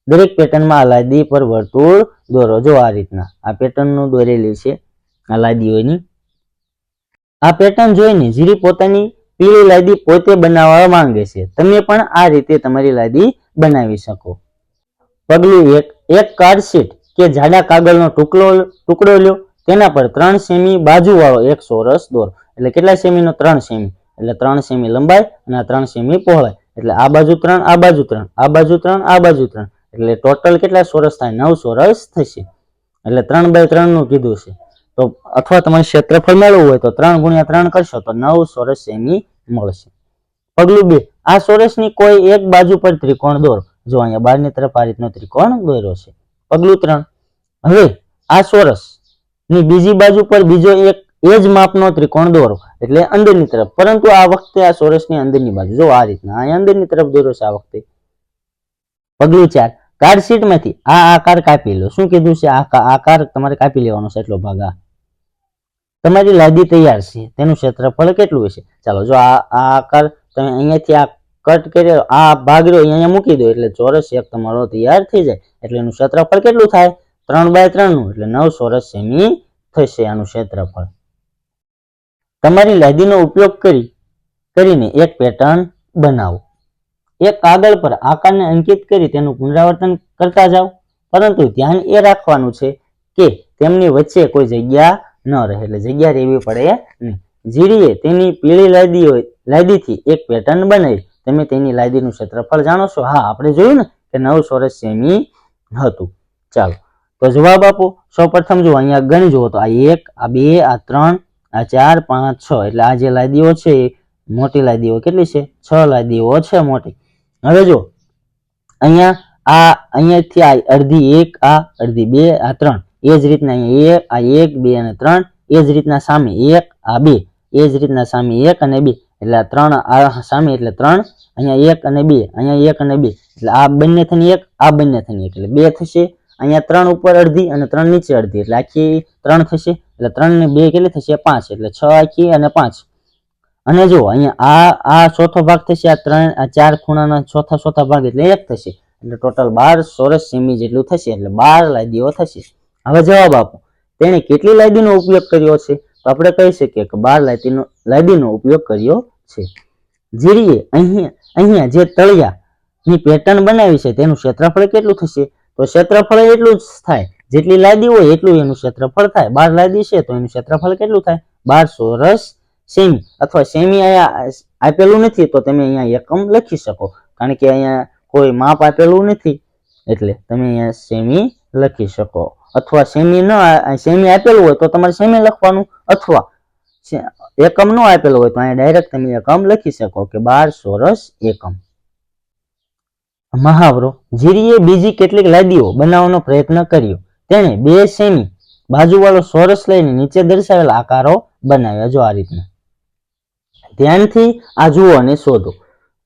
દરેક પેટર્નમાં આ લાદી પર વર્તુળ દોરો. જો આ રીતના આ પેટર્નનું દોરેલી છે આ લાદીઓની. આ પેટર્ન જોઈને જીરી પોતાની પીળી લાદી પોતે બનાવવા માંગે છે. તમે પણ આ રીતે તમારી લાદી બનાવી શકો. પગલું 1. એક કાર્ડ શીટ કે જાડા કાગળનો ટુકડો લો. તેના પર 3 સેમી બાજુવાળો એક ચોરસ દોરો. એટલે કેટલા સેમીનો? 3 સેમી. એટલે 3 સેમી લંબાઈ અને 3 સેમી પહોળાઈ. એટલે આ બાજુ 3 આ બાજુ 3 આ બાજુ 3 આ બાજુ 3 એટલે ટોટલ કેટલા ચોરસ થાય? 9 ચોરસ થશે. એટલે 3x3 નું કીધું છે. તો અથવા તમારે ક્ષેત્રફળ મેળવવું હોય તો 3x3 કરશો તો 9 ચોરસ સેમી મળશે. પગલું 2. આ ચોરસની કોઈ એક બાજુ પર ત્રિકોણ દોરો. જો અહીંયા બહારની તરફ આ રીતનો ત્રિકોણ દોર્યો છે. પગલું 3. હવે આ ચોરસ ની બીજી બાજુ પર બીજો એક એ જ માપનો ત્રિકોણ દોરો. એટલે અંદરની તરફ, પરંતુ આ વખતે આ ચોરસની અંદરની બાજુ. જો આ રીતના અહીંયા અંદરની તરફ દોર્યો છે આ વખતે. પગલું 4. કાર્ડ શીટમાંથી આ આકાર કાપી લો. શું કીધું છે? આ આકાર તમારે કાપી લેવાનો છે. એટલો ભાગ આ તમારી લાદી તૈયાર છે. તેનું ક્ષેત્રફળ કેટલું હશે? ચાલો જો આ આકાર તમે અહીંયાથી આ કટ કર્યો, આ ભાગ રહ્યો અહીંયા મૂકી દો એટલે ચોરસ એક તમારો તૈયાર થઈ જાય. એટલે એનું ક્ષેત્રફળ કેટલું થાય? 3x3 નું એટલે 9 ચોરસ સેમી થશે આનું ક્ષેત્રફળ. તમારી લાદીનો ઉપયોગ કરીને એક પેટર્ન બનાવો. એક કાગળ પર આકારને અંકિત કરી તેનું પુનરાવર્તન કરતા જાઓ, પરંતુ ધ્યાન એ રાખવાનું છે કે તેમની વચ્ચે કોઈ જગ્યા ન રહે. એટલે જગ્યા રહેવી પડે નહીં. જીરીએ તેની પીળી લાદીથી એક પેટર્ન બનાવી. તમે તેની લાદીનું ક્ષેત્રફળ જાણો છો? હા, આપણે જોયું ને કે 9 ચોરસ સેમી હતું. ચાલો તો જવાબ આપો. સૌપ્રથમ જો અહીંયા ગણી જુઓ તો આ 1, આ 2, આ 3, આ 4, 5, 6 એટલે આ જે લાદીઓ છે મોટી લાદીઓ કેટલી છે? 6 લાદીઓ છે મોટી. હવે જો અહીંયા અહીંયાથી આ અડધી 1, આ અડધી 2, આ 3, એ જ રીતના અહીંયા આ 1, 2 અને 3, એ જ રીતના સામે 1, આ 2, એ જ રીતના સામે 1 અને 2 એટલે આ 3 આ સામે એટલે 3, અહીંયા 1 અને 2, અહીંયા 1 અને 2 એટલે આ બંને થઈને 1, આ બંને થઈને 1 એટલે 2 થશે. અહીંયા 3 ઉપર અડધી અને 3 નીચે અડધી એટલે આખી 3 થશે. એટલે 3 ને 2 કેટલી થશે? 5 એટલે 6 આખી અને 5. અને જો અહીંયા આ ચોથો ભાગ થશે, આ 4 ખૂણાના ચોથા ભાગ એટલે 1 થશે. એટલે ટોટલ 12 ચોરસ સેમી જેટલું થશે. એટલે 12 લાદીઓ થશે. હવે જવાબ આપો. તેણે કેટલી લાદીનો ઉપયોગ કર્યો છે? તો આપણે કહી શકીએ કે 12 લાદીનો ઉપયોગ કર્યો છે. જીરીએ અહીંયા જે તળિયાની પેટર્ન બનાવી છે તેનું ક્ષેત્રફળ કેટલું થશે? તો ક્ષેત્રફળ એટલું જ થાય, જેટલી લાદી હોય એટલું એનું ક્ષેત્રફળ થાય. 12 લાદી છે તો એનું ક્ષેત્રફળ કેટલું થાય? 12 ચોરસ સેમી. અથવા સેમી અહીંયા આપેલું નથી તો તમે અહીંયા એકમ લખી શકો, કારણ કે અહીંયા કોઈ માપ આપેલું નથી એટલે તમે અહીંયા સેમી લખી શકો. અથવા સેમી આપેલું હોય તો તમારે સેમી લખવાનું, અથવા એકમ ન આપેલું હોય તો અહીંયા ડાયરેક્ટ તમે એકમ લખી શકો કે 12 ચોરસ એકમ. મહાવરો. જીરીએ બીજી કેટલીક લાદીઓ બનાવવાનો પ્રયત્ન કર્યો. તેણે 2 સેમી બાજુવાળો ચોરસ લઈને નીચે દર્શાવેલા આકારો બનાવ્યા. જો આ રીતના ધ્યાનથી આ જુઓ અને શોધો.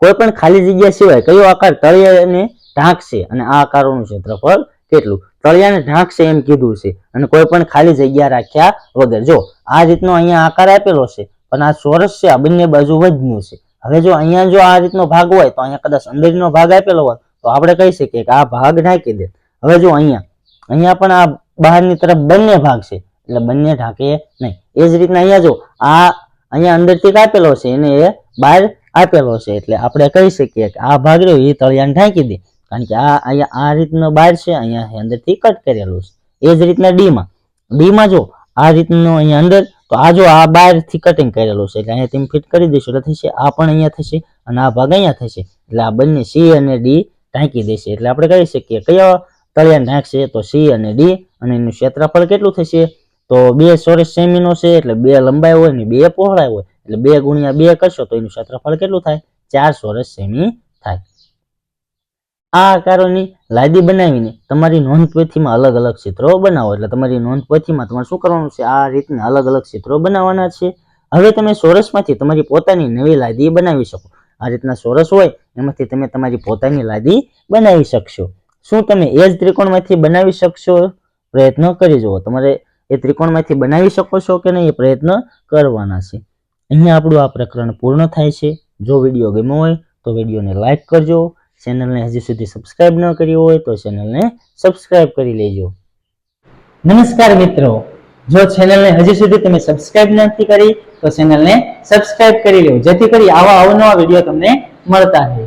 કોઈ પણ ખાલી જગ્યા સિવાય કયો આકાર તળિયાને ઢાંકશે અને આ આકારોનું ક્ષેત્રફળ કેટલું? તળિયાને ઢાંકશે એમ કીધું છે અને કોઈ પણ ખાલી જગ્યા રાખ્યા વગર. જો આ રીતનો અહીંયા આકાર આપેલો છે પણ આ ચોરસ છે, આ બંને બાજુ વધ્યું છે. હવે જો અહીંયા જો આ રીતનો ભાગ હોય તો અહીંયા કદાચ અંદરનો ભાગ આપેલો હોય તો આપણે કહી શકીએ કે આ ભાગ ઢાંકી દે. હવે જો અહીંયા પણ આ બહારની તરફ બંને ભાગ છે એટલે બંને ઢાંકે નહીં. એ જ રીતના અહીંયા જો અહીંયા અંદરથી આપેલો છે એને એ બહાર આપેલો છે એટલે આપણે કહી શકીએ કે આ ભાગ રહ્યો એ તળિયાને ઢાંકી દે, કારણ કે અહીંયા આ રીતનો બહાર છે, અહીંયા અંદરથી કટ કરેલું છે. એ જ રીતના ડીમાં જો આ રીતનો અહીંયા અંદર તો આ જો આ બહારથી કટિંગ કરેલું છે એટલે અહીંયા તમે ફિટ કરી દેશો એટલે થશે. આ પણ અહીંયા થશે અને આ ભાગ અહીંયા થશે એટલે આ બંને સી અને ડી ઢાંકી દેશે. એટલે આપણે કહી શકીએ કયો તળિયાને ઢાંકશે? તો સી અને ડી. અને એનું ક્ષેત્રફળ કેટલું થશે? તો 2 ચોરસ સેમીનો છે એટલે 2 લંબાઈ હોય ને 2 પહોળાઈ હોય એટલે 2 ગુણ્યા 2 કરશો તો એનું ક્ષેત્રફળ કેટલું થાય? 4 ચોરસ સેમી થાય. આ આકારોની લાદી બનાવીને તમારી નોંધપોથીમાં અલગ અલગ ચિત્રો બનાવો. એટલે તમારી નોંધપોથીમાં તમારે શું કરવાનું છે? આ રીતના અલગ અલગ ચિત્રો બનાવવાના છે. હવે તમે ચોરસમાંથી તમારી પોતાની નવી લાદી બનાવી શકો. આ રીતના ચોરસ હોય એમાંથી તમે તમારી પોતાની લાદી બનાવી શકશો. શું તમે એ જ ત્રિકોણમાંથી બનાવી શકશો? પ્રયત્ન કરી જુઓ. તમારે એ ત્રિકોણમાંથી બનાવી શકો છો કે નહીં એ પ્રયત્ન કરવાના છે. અહીંયા આપણું આ પ્રકરણ પૂર્ણ થાય છે. જો વિડીયો ગમ્યો હોય તો વિડીયોને લાઈક કરજો. ચેનલને હજી સુધી સબસ્ક્રાઇબ ન કરી હોય તો ચેનલને સબસ્ક્રાઇબ કરી લેજો. નમસ્કાર મિત્રો, જો ચેનલને હજી સુધી તમે સબસ્ક્રાઇબ નથી કરી તો ચેનલને સબસ્ક્રાઇબ કરી લો, જેથી કરી આવા અવનવા વિડીયો તમને મળતા રહે.